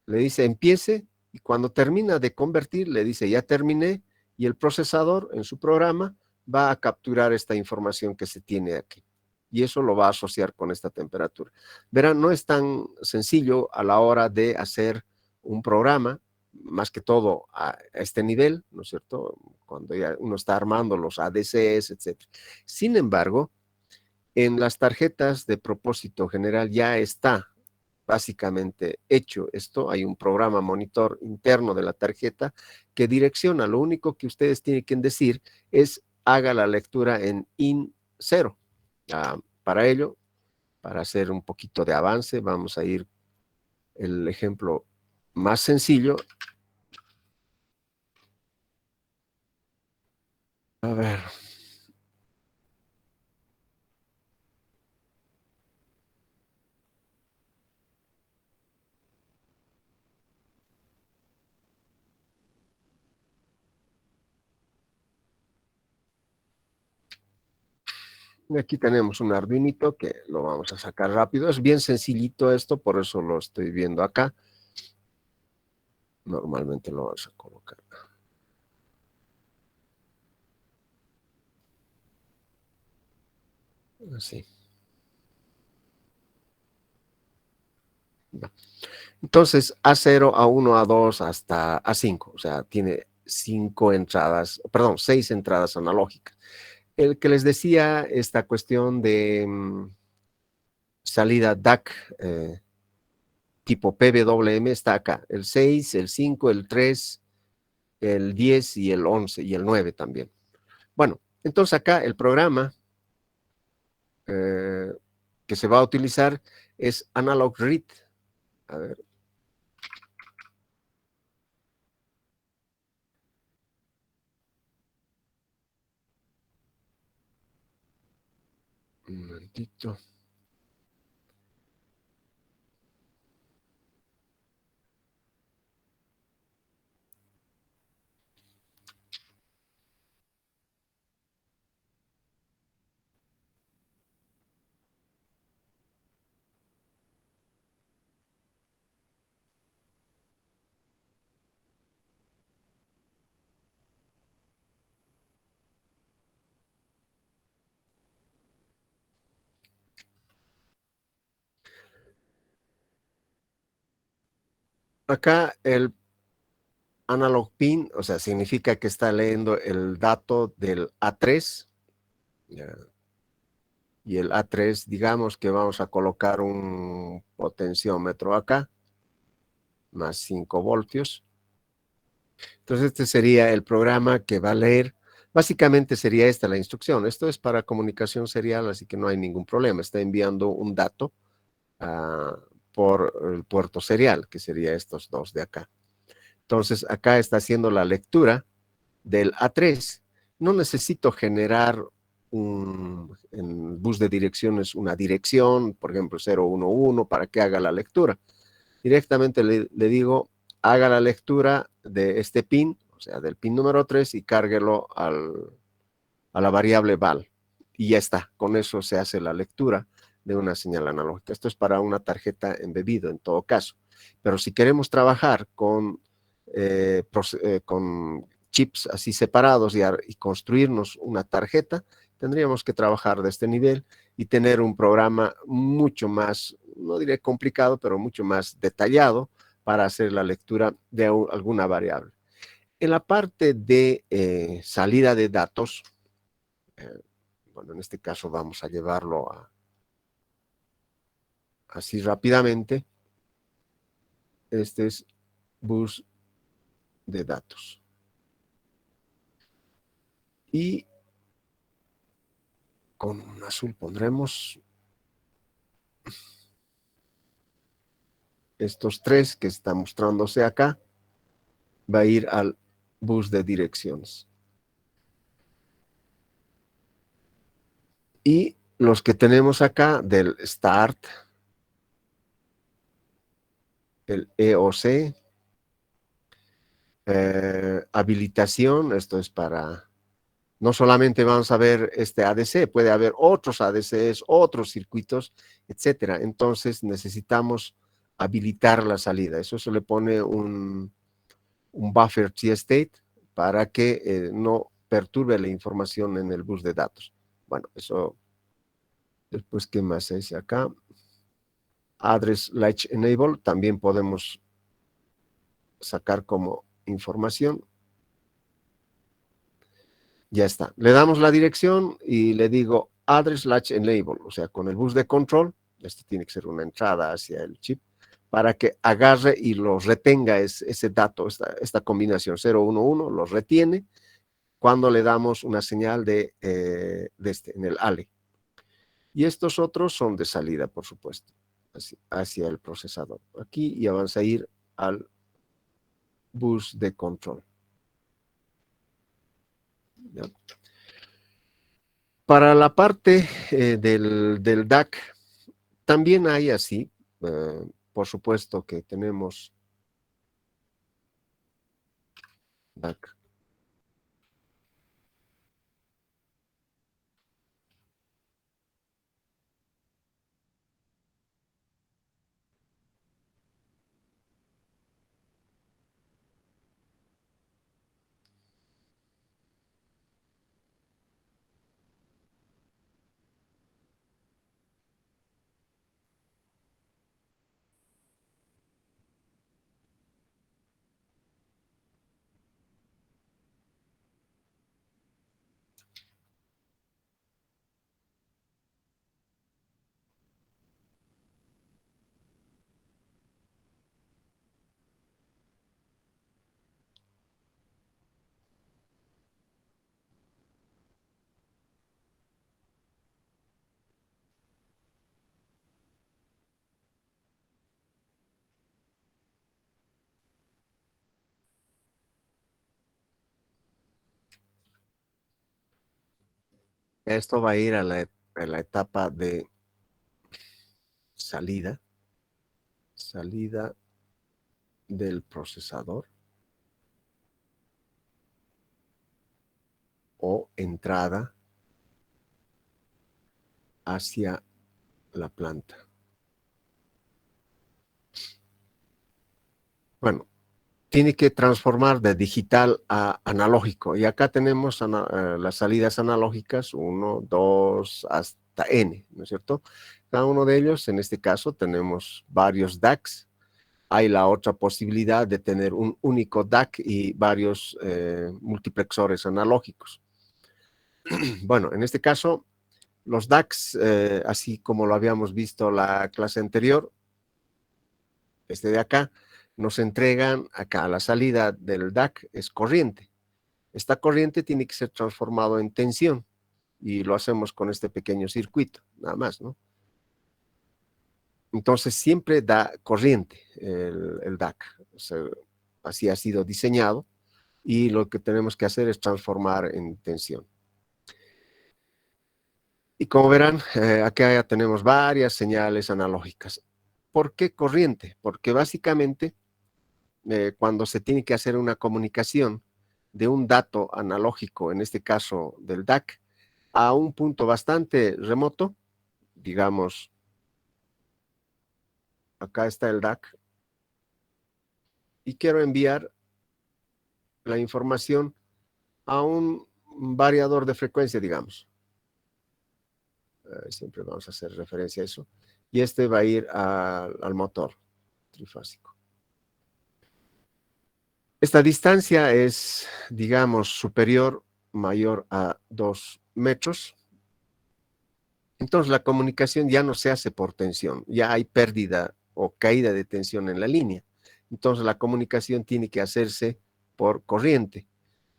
Le dice empiece, y cuando termina de convertir, le dice ya terminé, y el procesador en su programa va a capturar esta información que se tiene aquí. Y eso lo va a asociar con esta temperatura. Verán, no es tan sencillo a la hora de hacer un programa, más que todo a este nivel, ¿no es cierto? Cuando ya uno está armando los ADCs, etcétera. Sin embargo, en las tarjetas de propósito general ya está básicamente hecho esto. Hay un programa monitor interno de la tarjeta que direcciona. Lo único que ustedes tienen que decir es haga la lectura en IN0. Para ello, para hacer un poquito de avance, vamos a ir el ejemplo más sencillo. A ver. Aquí tenemos un Arduinito que lo vamos a sacar rápido. Es bien sencillito esto, por eso lo estoy viendo acá. Normalmente lo vamos a colocar así. Entonces, A0, A1, A2 hasta A5. O sea, tiene 5 entradas, perdón, 6 entradas analógicas. El que les decía esta cuestión de salida DAC tipo PWM está acá. El 6, el 5, el 3, el 10 y el 11 y el 9 también. Bueno, entonces acá el programa que se va a utilizar es Analog Read. A ver. Un momentito. Acá el analog pin, o sea, significa que está leyendo el dato del A3. Y el A3, digamos que vamos a colocar un potenciómetro acá, más 5 voltios. Entonces este sería el programa que va a leer. Básicamente sería esta la instrucción. Esto es para comunicación serial, así que no hay ningún problema. Está enviando un dato por el puerto serial, que sería estos dos de acá. Entonces acá está haciendo la lectura del A3. No necesito generar en bus de direcciones una dirección, por ejemplo 011, para que haga la lectura. Directamente le digo, haga la lectura de este pin, o sea, del pin número 3 y cárguelo a la variable val. Y ya está, con eso se hace la lectura de una señal analógica. Esto es para una tarjeta embebido en todo caso. Pero si queremos trabajar con chips así separados y construirnos una tarjeta, tendríamos que trabajar de este nivel y tener un programa mucho más, no diré complicado, pero mucho más detallado para hacer la lectura de alguna variable. En la parte de salida de datos, bueno, en este caso vamos a llevarlo así rápidamente. Este es bus de datos. Y con un azul pondremos estos tres que está mostrándose acá. Va a ir al bus de direcciones. Y los que tenemos acá del Start, el EOC, habilitación, esto es para, no solamente vamos a ver este ADC, puede haber otros ADCs, otros circuitos, etcétera. Entonces necesitamos habilitar la salida. Eso se le pone un buffer T-state para que no perturbe la información en el bus de datos. Bueno, eso después, ¿qué más es acá? Address Latch Enable, también podemos sacar como información. Ya está. Le damos la dirección y le digo address latch enable, o sea, con el bus de control. Esto tiene que ser una entrada hacia el chip para que agarre y lo retenga ese dato, esta combinación 011, lo retiene cuando le damos una señal en el ALE. Y estos otros son de salida, por supuesto, hacia el procesador. Aquí ya vamos a ir al bus de control. ¿Ya? Para la parte del DAC, también hay así, por supuesto que tenemos DAC. Esto va a ir a la etapa de salida del procesador o entrada hacia la planta. Bueno, tiene que transformar de digital a analógico. Y acá tenemos las salidas analógicas, 1, 2, hasta N, ¿no es cierto? Cada uno de ellos, en este caso, tenemos varios DACs. Hay la otra posibilidad de tener un único DAC y varios multiplexores analógicos. Bueno, en este caso, los DACs, así como lo habíamos visto la clase anterior, este de acá, nos entregan acá la salida del DAC es corriente. Esta corriente tiene que ser transformado en tensión y lo hacemos con este pequeño circuito, nada más, ¿no? Entonces siempre da corriente el DAC. O sea, así ha sido diseñado y lo que tenemos que hacer es transformar en tensión. Y como verán, acá ya tenemos varias señales analógicas. ¿Por qué corriente? Porque básicamente cuando se tiene que hacer una comunicación de un dato analógico, en este caso del DAC, a un punto bastante remoto, digamos, acá está el DAC, y quiero enviar la información a un variador de frecuencia, digamos. Siempre vamos a hacer referencia a eso. Y este va a ir al motor trifásico. Esta distancia es, digamos, superior, mayor a 2 metros. Entonces la comunicación ya no se hace por tensión, ya hay pérdida o caída de tensión en la línea. Entonces la comunicación tiene que hacerse por corriente.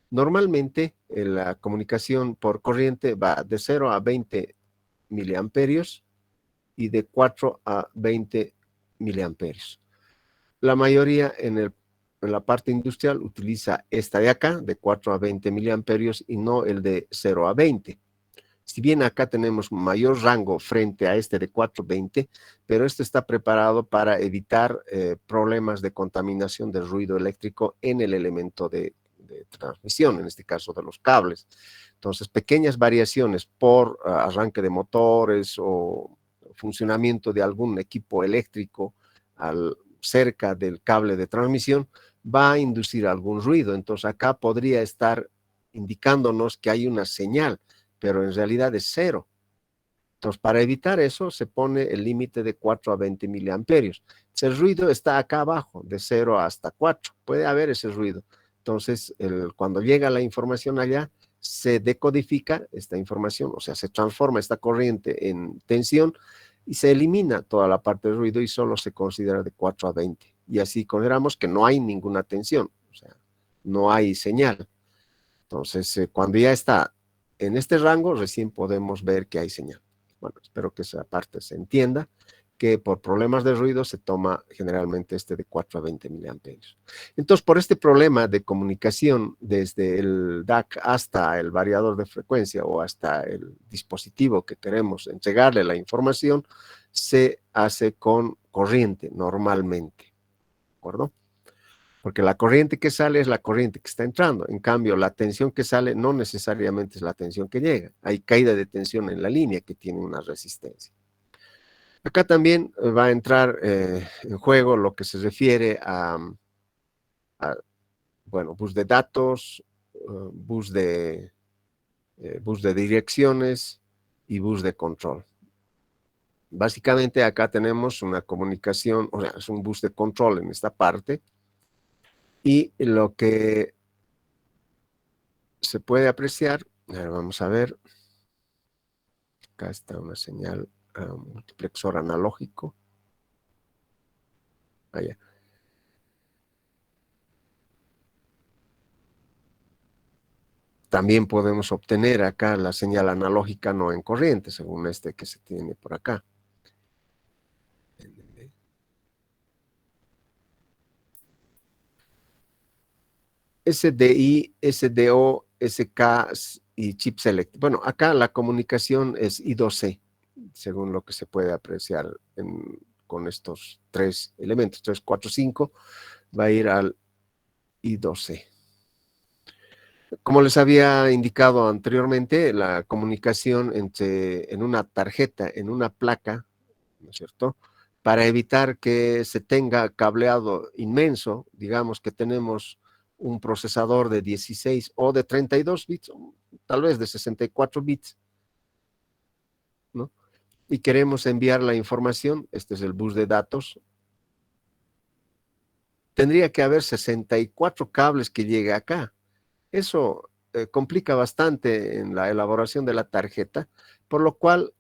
Normalmente la comunicación por corriente va de 0 a 20 miliamperios y de 4 a 20 miliamperios. La mayoría en la parte industrial utiliza esta de acá, de 4 a 20 miliamperios, y no el de 0 a 20. Si bien acá tenemos mayor rango frente a este de 420, pero esto está preparado para evitar problemas de contaminación del ruido eléctrico en el elemento de transmisión, en este caso de los cables. Entonces, pequeñas variaciones por arranque de motores o funcionamiento de algún equipo eléctrico cerca del cable de transmisión va a inducir algún ruido. Entonces, acá podría estar indicándonos que hay una señal, pero en realidad es cero. Entonces, para evitar eso, se pone el límite de 4 a 20 miliamperios. Si el ruido está acá abajo, de 0 hasta 4, puede haber ese ruido. Entonces, cuando llega la información allá, se decodifica esta información, o sea, se transforma esta corriente en tensión y se elimina toda la parte de ruido y solo se considera de 4 a 20. Y así consideramos que no hay ninguna tensión, o sea, no hay señal. Entonces, cuando ya está en este rango, recién podemos ver que hay señal. Bueno, espero que esa parte se entienda, que por problemas de ruido se toma generalmente este de 4 a 20 miliamperios. Entonces, por este problema de comunicación desde el DAC hasta el variador de frecuencia o hasta el dispositivo que queremos entregarle la información, se hace con corriente normalmente, ¿de acuerdo? Porque la corriente que sale es la corriente que está entrando. En cambio, la tensión que sale no necesariamente es la tensión que llega. Hay caída de tensión en la línea que tiene una resistencia. Acá también va a entrar en juego lo que se refiere a bueno, bus de datos, bus de direcciones y bus de control. Básicamente acá tenemos una comunicación, o sea, es un bus de control en esta parte, y lo que se puede apreciar, vamos a ver, acá está una señal multiplexor analógico, allá. También podemos obtener acá la señal analógica no en corriente, según este que se tiene por acá. SDI, SDO, SK y chip select. Bueno, acá la comunicación es I2C, según lo que se puede apreciar con estos tres elementos, 3, 4, 5, va a ir al I2C. Como les había indicado anteriormente, la comunicación en una tarjeta, en una placa, ¿no es cierto? Para evitar que se tenga cableado inmenso, digamos que tenemos un procesador de 16 o de 32 bits, tal vez de 64 bits, ¿no? Y queremos enviar la información, este es el bus de datos, tendría que haber 64 cables que llegue acá. Eso complica bastante en la elaboración de la tarjeta, por lo cual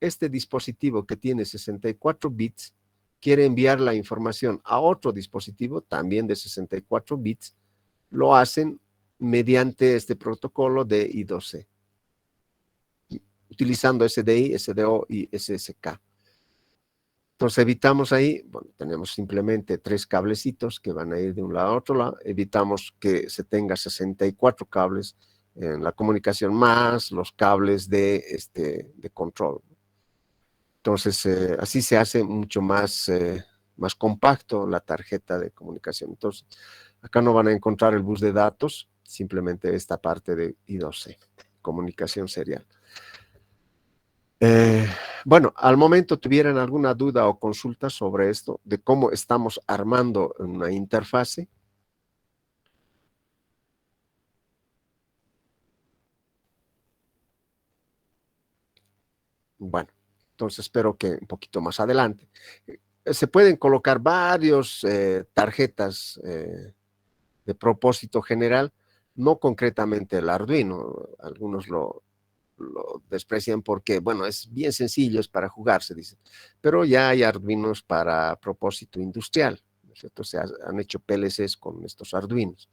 este dispositivo que tiene 64 bits quiere enviar la información a otro dispositivo también de 64 bits, lo hacen mediante este protocolo de I2C, utilizando SDI, SDO y SSK. Entonces evitamos ahí, bueno, tenemos simplemente 3 cablecitos que van a ir de un lado a otro lado, evitamos que se tenga 64 cables en la comunicación más los cables de control. Entonces, así se hace mucho más compacto la tarjeta de comunicación. Entonces, acá no van a encontrar el bus de datos, simplemente esta parte de I2C, comunicación serial. Bueno, al momento tuvieran alguna duda o consulta sobre esto, de cómo estamos armando una interfase. Bueno, entonces espero que un poquito más adelante. Se pueden colocar varios tarjetas de propósito general, no concretamente el Arduino. Algunos lo desprecian porque, bueno, es bien sencillo, es para jugar, se dice. Pero ya hay Arduinos para propósito industrial, ¿no es cierto? Se han hecho PLCs con estos Arduinos.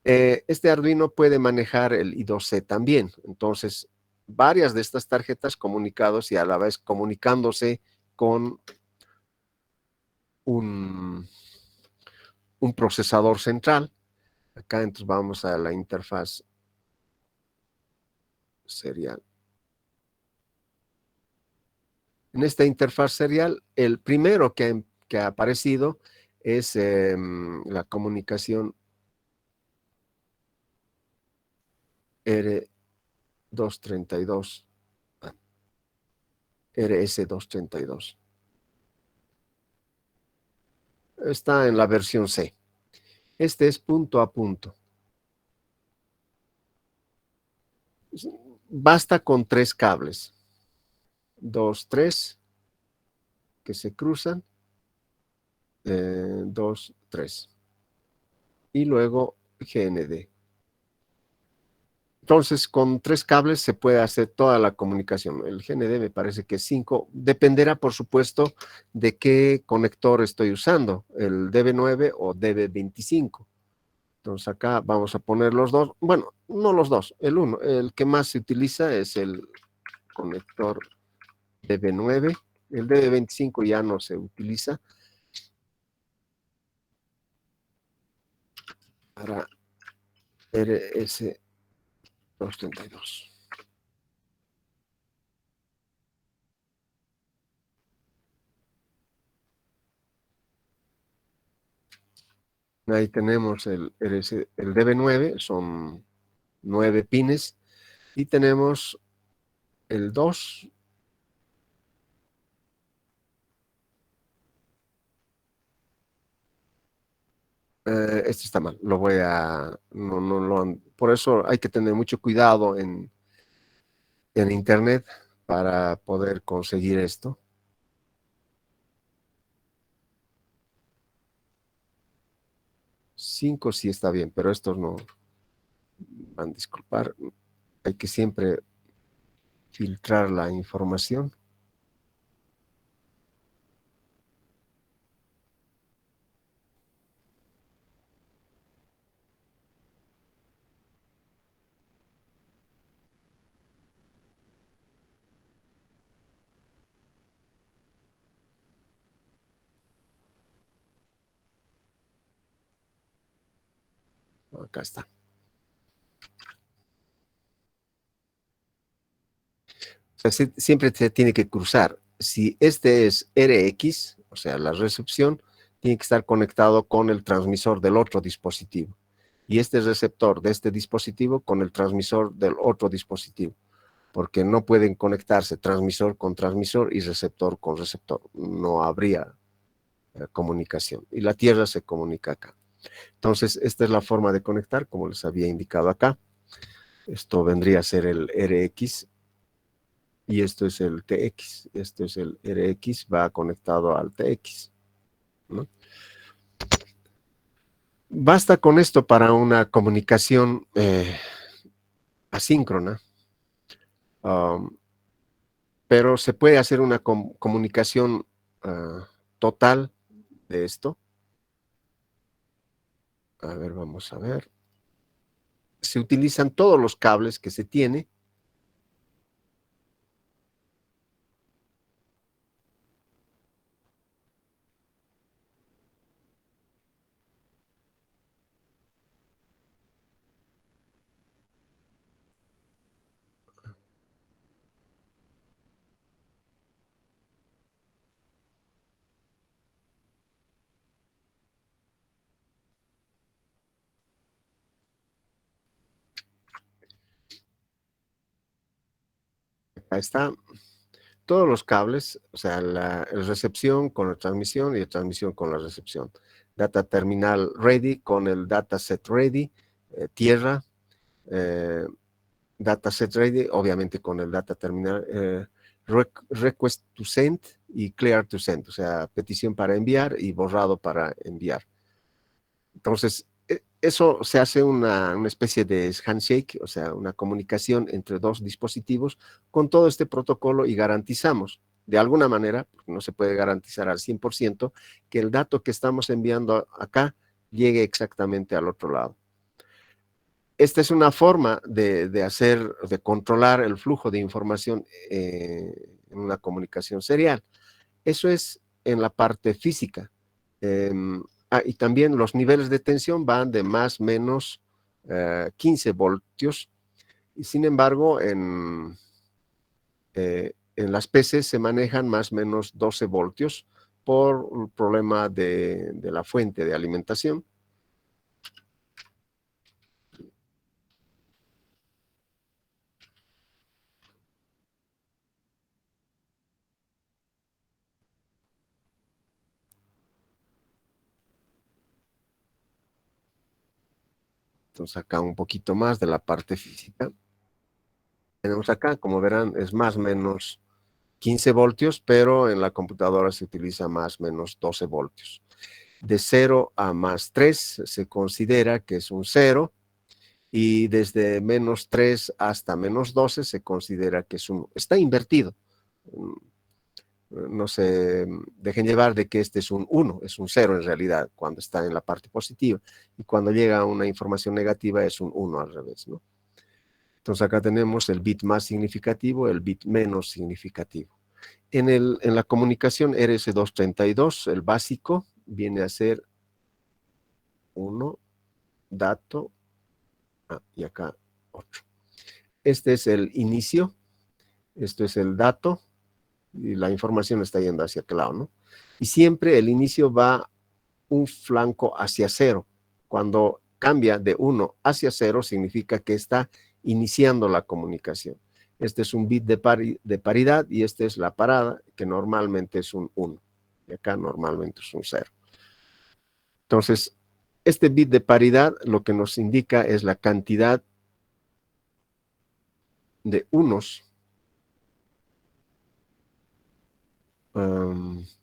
Este Arduino puede manejar el I2C también. Entonces, varias de estas tarjetas comunicados y a la vez comunicándose con un, un procesador central. Acá entonces vamos a la interfaz serial. En esta interfaz serial, el primero que ha aparecido es la comunicación R232, RS232. Está en la versión C. Este es punto a punto. Basta con 3 cables. 2, 3, que se cruzan, 2, 3. Y luego GND. Entonces, con 3 cables se puede hacer toda la comunicación. El GND me parece que es 5. Dependerá, por supuesto, de qué conector estoy usando, el DB9 o DB25. Entonces, acá vamos a poner los dos. Bueno, no los dos, el uno. El que más se utiliza es el conector DB9. El DB25 ya no se utiliza para RS232. Ahí tenemos el DB9, son 9 pines, y tenemos el 2. Este está mal, lo voy a, no, no, por eso hay que tener mucho cuidado en internet para poder conseguir esto. 5 sí está bien, pero estos no van a disculpar. Hay que siempre filtrar la información. Acá está. O sea, siempre se tiene que cruzar. Si este es RX, o sea, la recepción, tiene que estar conectado con el transmisor del otro dispositivo. Y este receptor de este dispositivo con el transmisor del otro dispositivo. Porque no pueden conectarse transmisor con transmisor y receptor con receptor. No habría comunicación. Y la Tierra se comunica acá. Entonces, esta es la forma de conectar, como les había indicado acá. Esto vendría a ser el RX y esto es el TX. Esto es el RX, va conectado al TX, ¿no? Basta con esto para una comunicación asíncrona, um, pero se puede hacer una comunicación total de esto. A ver, vamos a ver. Se utilizan todos los cables que se tiene. Ahí está. Todos los cables, o sea, la recepción con la transmisión y la transmisión con la recepción. Data terminal ready con el dataset ready, tierra, eh, dataset ready, obviamente con el data terminal, request to send y clear to send, o sea, petición para enviar y borrado para enviar. Entonces, eso se hace una especie de handshake, o sea, una comunicación entre dos dispositivos con todo este protocolo y garantizamos, de alguna manera, porque no se puede garantizar al 100%, que el dato que estamos enviando acá llegue exactamente al otro lado. Esta es una forma de controlar el flujo de información en una comunicación serial. Eso es en la parte física. Eh, y también los niveles de tensión van de más o menos 15 voltios. Y sin embargo, en las PCs se manejan más o menos 12 voltios por el problema de la fuente de alimentación. Entonces acá un poquito más de la parte física. Tenemos acá, como verán, es más o menos 15 voltios, pero en la computadora se utiliza más o menos 12 voltios. De 0 a más 3 se considera que es un 0, y desde menos 3 hasta menos 12 se considera que es un 1. Está invertido. No se dejen llevar de que este es un 1, es un 0 en realidad, cuando está en la parte positiva, y cuando llega una información negativa es un 1 al revés, ¿no? Entonces acá tenemos el bit más significativo, el bit menos significativo. En la comunicación RS232, el básico viene a ser 1, dato, y acá otro. Este es el inicio, esto es el dato, y la información está yendo hacia aquel lado, ¿no? Y siempre el inicio va un flanco hacia 0. Cuando cambia de 1 hacia 0, significa que está iniciando la comunicación. Este es un bit de paridad y esta es la parada, que normalmente es un 1. Y acá normalmente es un 0. Entonces, este bit de paridad lo que nos indica es la cantidad de unos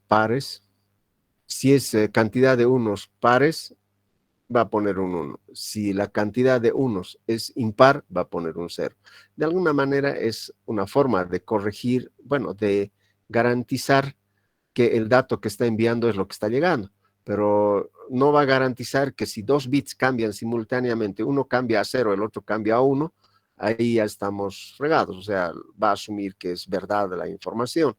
pares. Si es cantidad de unos pares, va a poner un 1. Si la cantidad de unos es impar, va a poner un 0. De alguna manera es una forma de corregir, bueno, de garantizar que el dato que está enviando es lo que está llegando, pero no va a garantizar que si dos bits cambian simultáneamente, uno cambia a 0, el otro cambia a 1, ahí ya estamos fregados, o sea, va a asumir que es verdad la información.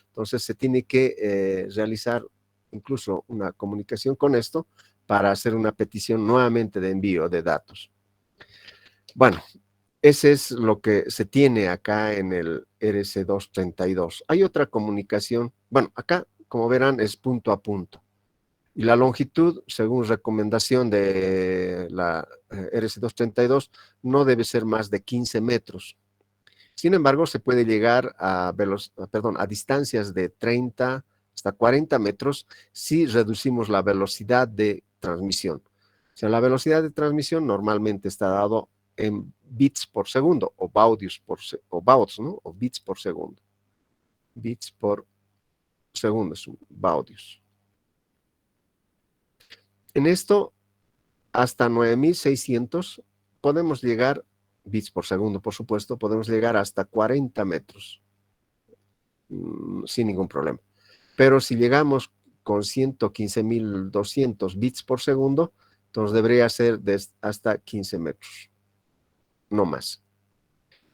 Entonces se tiene que realizar incluso una comunicación con esto para hacer una petición nuevamente de envío de datos. Bueno, ese es lo que se tiene acá en el RS232. Hay otra comunicación, bueno, acá, como verán, es punto a punto. Y la longitud, según recomendación de la RS232, no debe ser más de 15 metros. Sin embargo, se puede llegar a distancias de 30 hasta 40 metros si reducimos la velocidad de transmisión. O sea, la velocidad de transmisión normalmente está dado en bits por segundo o baudios o bauds, ¿no? O bits por segundo. Bits por segundo es un baudios. En esto, hasta 9600 podemos llegar, bits por segundo, por supuesto, podemos llegar hasta 40 metros sin ningún problema. Pero si llegamos con 115.200 bits por segundo, entonces debería ser hasta 15 metros, no más.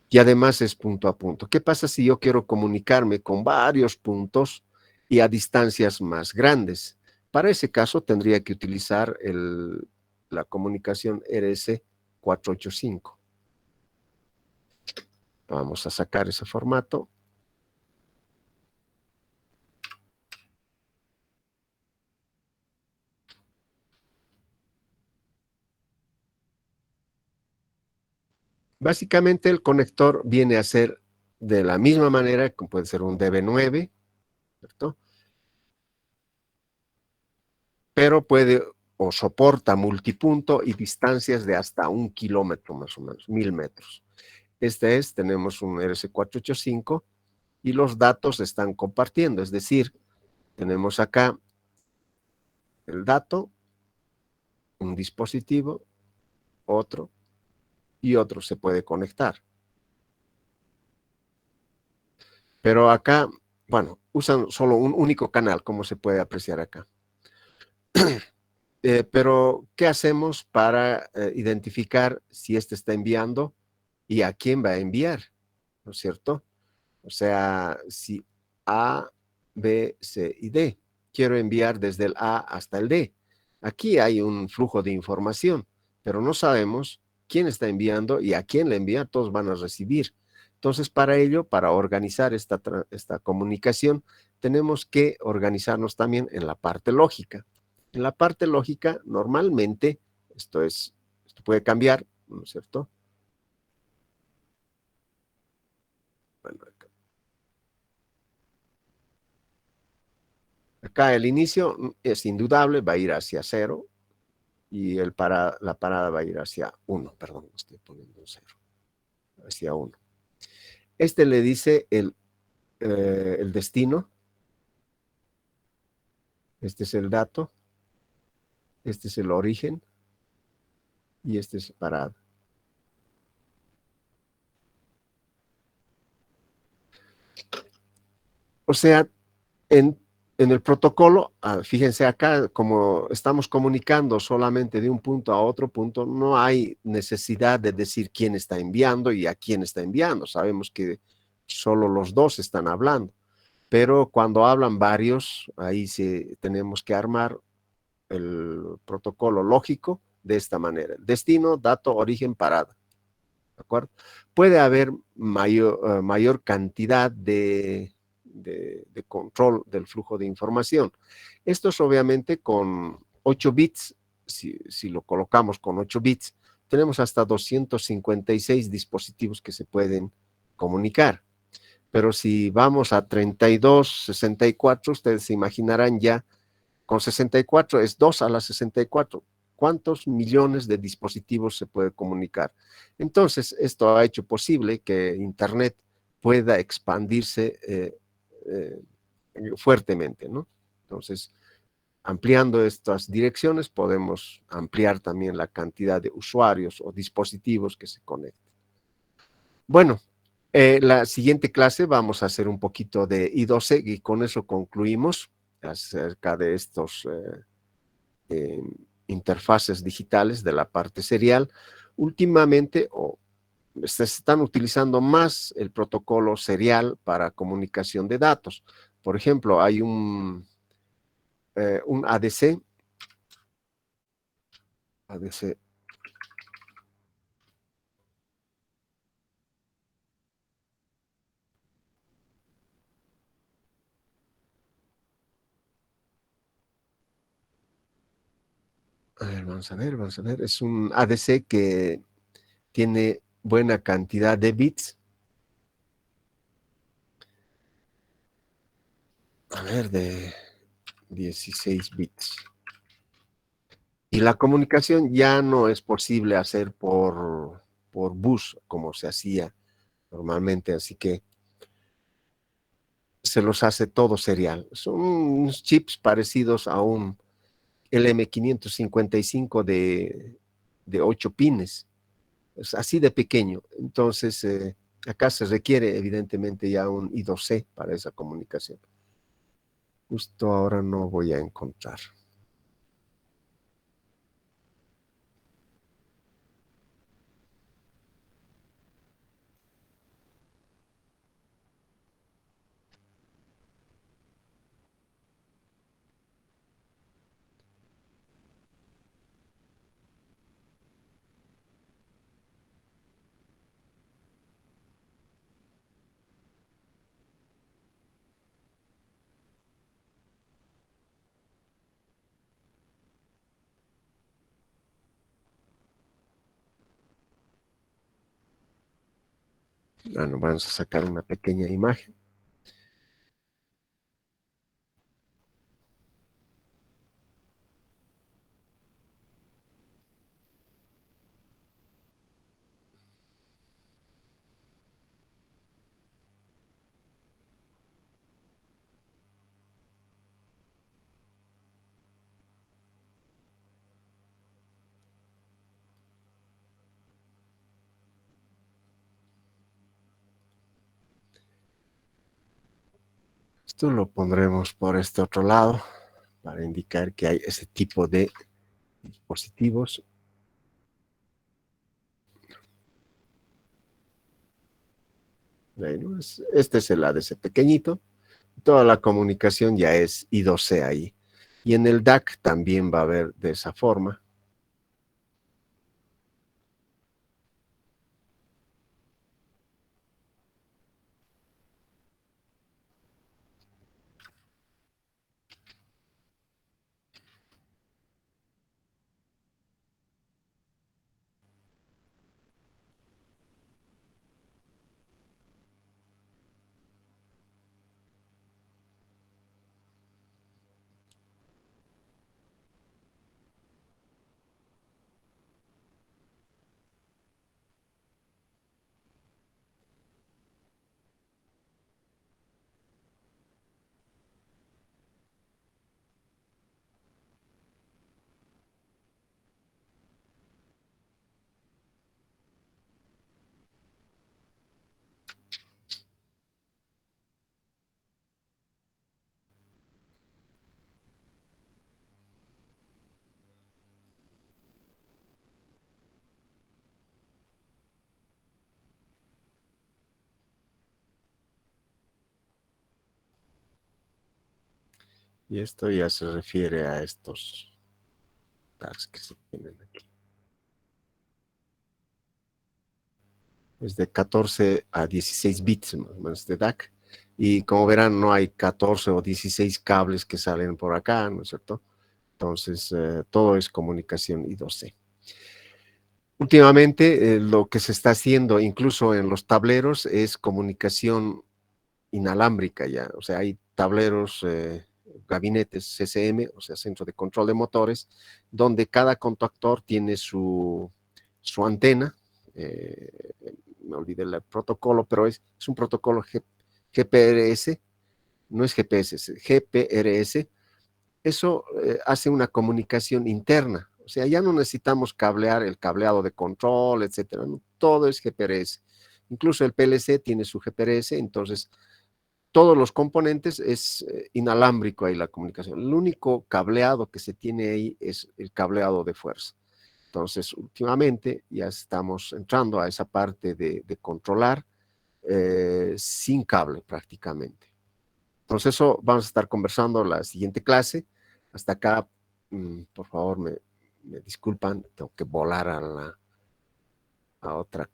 Y además es punto a punto. ¿Qué pasa si yo quiero comunicarme con varios puntos y a distancias más grandes? Para ese caso tendría que utilizar la comunicación RS485. Vamos a sacar ese formato. Básicamente el conector viene a ser de la misma manera, como puede ser un DB9, ¿cierto? Pero puede o soporta multipunto y distancias de hasta 1 kilómetro más o menos, 1000 metros. Tenemos un RS485 y los datos se están compartiendo, es decir, tenemos acá el dato, un dispositivo, otro y otro se puede conectar. Pero acá, bueno, usan solo un único canal, como se puede apreciar acá. Pero, ¿qué hacemos para identificar si este está enviando y a quién va a enviar? ¿No es cierto? O sea, si A, B, C y D. Quiero enviar desde el A hasta el D. Aquí hay un flujo de información, pero no sabemos quién está enviando y a quién le envía, todos van a recibir. Entonces, para ello, para organizar esta comunicación, tenemos que organizarnos también en la parte lógica. En la parte lógica, normalmente, esto puede cambiar, ¿no es cierto? Bueno, acá el inicio es indudable, va a ir hacia 0 y la parada va a ir hacia 1, perdón, estoy poniendo un 0, hacia 1. Este le dice el destino, este es el dato, este es el origen y este es parada. O sea, en, en el protocolo, fíjense acá, como estamos comunicando solamente de un punto a otro punto, no hay necesidad de decir quién está enviando y a quién está enviando. Sabemos que solo los dos están hablando, pero cuando hablan varios, ahí sí tenemos que armar el protocolo lógico de esta manera. Destino, dato, origen, parada. ¿De acuerdo? Puede haber mayor cantidad de control del flujo de información. Esto es obviamente con 8 bits, si lo colocamos con 8 bits, tenemos hasta 256 dispositivos que se pueden comunicar. Pero si vamos a 32, 64, ustedes se imaginarán ya, con 64 es 2 a la 64. ¿Cuántos millones de dispositivos se puede comunicar? Entonces, esto ha hecho posible que Internet pueda expandirse fuertemente, ¿no? Entonces, ampliando estas direcciones, podemos ampliar también la cantidad de usuarios o dispositivos que se conectan. Bueno, la siguiente clase vamos a hacer un poquito de I2C y con eso concluimos acerca de estos interfaces digitales de la parte serial. Últimamente se están utilizando más el protocolo serial para comunicación de datos. Por ejemplo, hay un ADC, ADC, a ver, vamos a ver, es un ADC que tiene buena cantidad de bits. A ver, de 16 bits. Y la comunicación ya no es posible hacer por bus como se hacía normalmente, así que se los hace todo serial. Son unos chips parecidos a un LM555 de 8 pines, es así de pequeño. Entonces, acá se requiere evidentemente ya un I2C para esa comunicación. Justo ahora no voy a encontrar. Bueno, vamos a sacar una pequeña imagen. Esto lo pondremos por este otro lado para indicar que hay ese tipo de dispositivos. Bueno, este es el ADC pequeñito. Toda la comunicación ya es I2C ahí. Y en el DAC también va a haber de esa forma. Y esto ya se refiere a estos tags que se tienen aquí. Es de 14 a 16 bits más o menos de DAC. Y como verán, no hay 14 o 16 cables que salen por acá, ¿no es cierto? Entonces, todo es comunicación I2C. Últimamente, lo que se está haciendo, incluso en los tableros, es comunicación inalámbrica ya. O sea, hay tableros, gabinetes CCM, o sea, centro de control de motores, donde cada contactor tiene su antena. Me olvidé el protocolo, pero es un protocolo GPRS, no es GPS, es GPRS. Eso hace una comunicación interna. O sea, ya no necesitamos cablear el cableado de control, etcétera, ¿no? Todo es GPRS. Incluso el PLC tiene su GPRS, entonces todos los componentes es inalámbrico ahí la comunicación. El único cableado que se tiene ahí es el cableado de fuerza. Entonces, últimamente ya estamos entrando a esa parte de controlar sin cable prácticamente. Entonces, eso vamos a estar conversando la siguiente clase. Hasta acá, por favor, me disculpan, tengo que volar a otro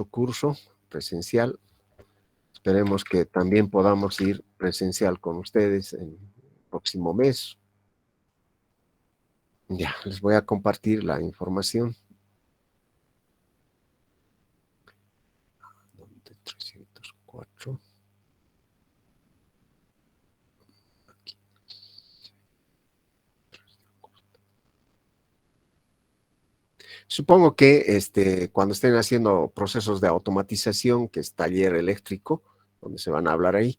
curso presencial. Esperemos que también podamos ir presencial con ustedes en el próximo mes. Ya, les voy a compartir la información. 304. Aquí. Supongo que cuando estén haciendo procesos de automatización, que es taller eléctrico, donde se van a hablar ahí,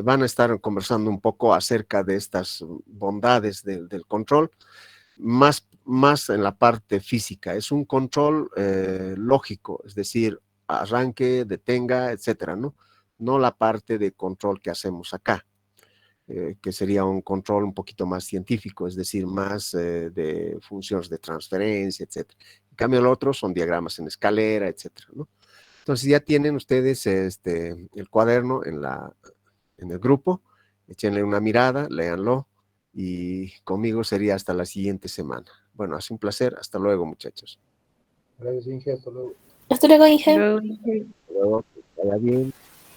van a estar conversando un poco acerca de estas bondades del control, más en la parte física. Es un control lógico, es decir, arranque, detenga, etcétera, ¿no? No la parte de control que hacemos acá. Que sería un control un poquito más científico, es decir, más de funciones de transferencia, etcétera. En cambio, el otro son diagramas en escalera, etcétera, ¿no? Entonces ya tienen ustedes el cuaderno en el grupo, échenle una mirada, léanlo, y conmigo sería hasta la siguiente semana. Bueno, ha sido un placer. Hasta luego, muchachos. Gracias, Inge. Hasta luego. Hasta luego, Inge. Hasta luego, que vaya bien.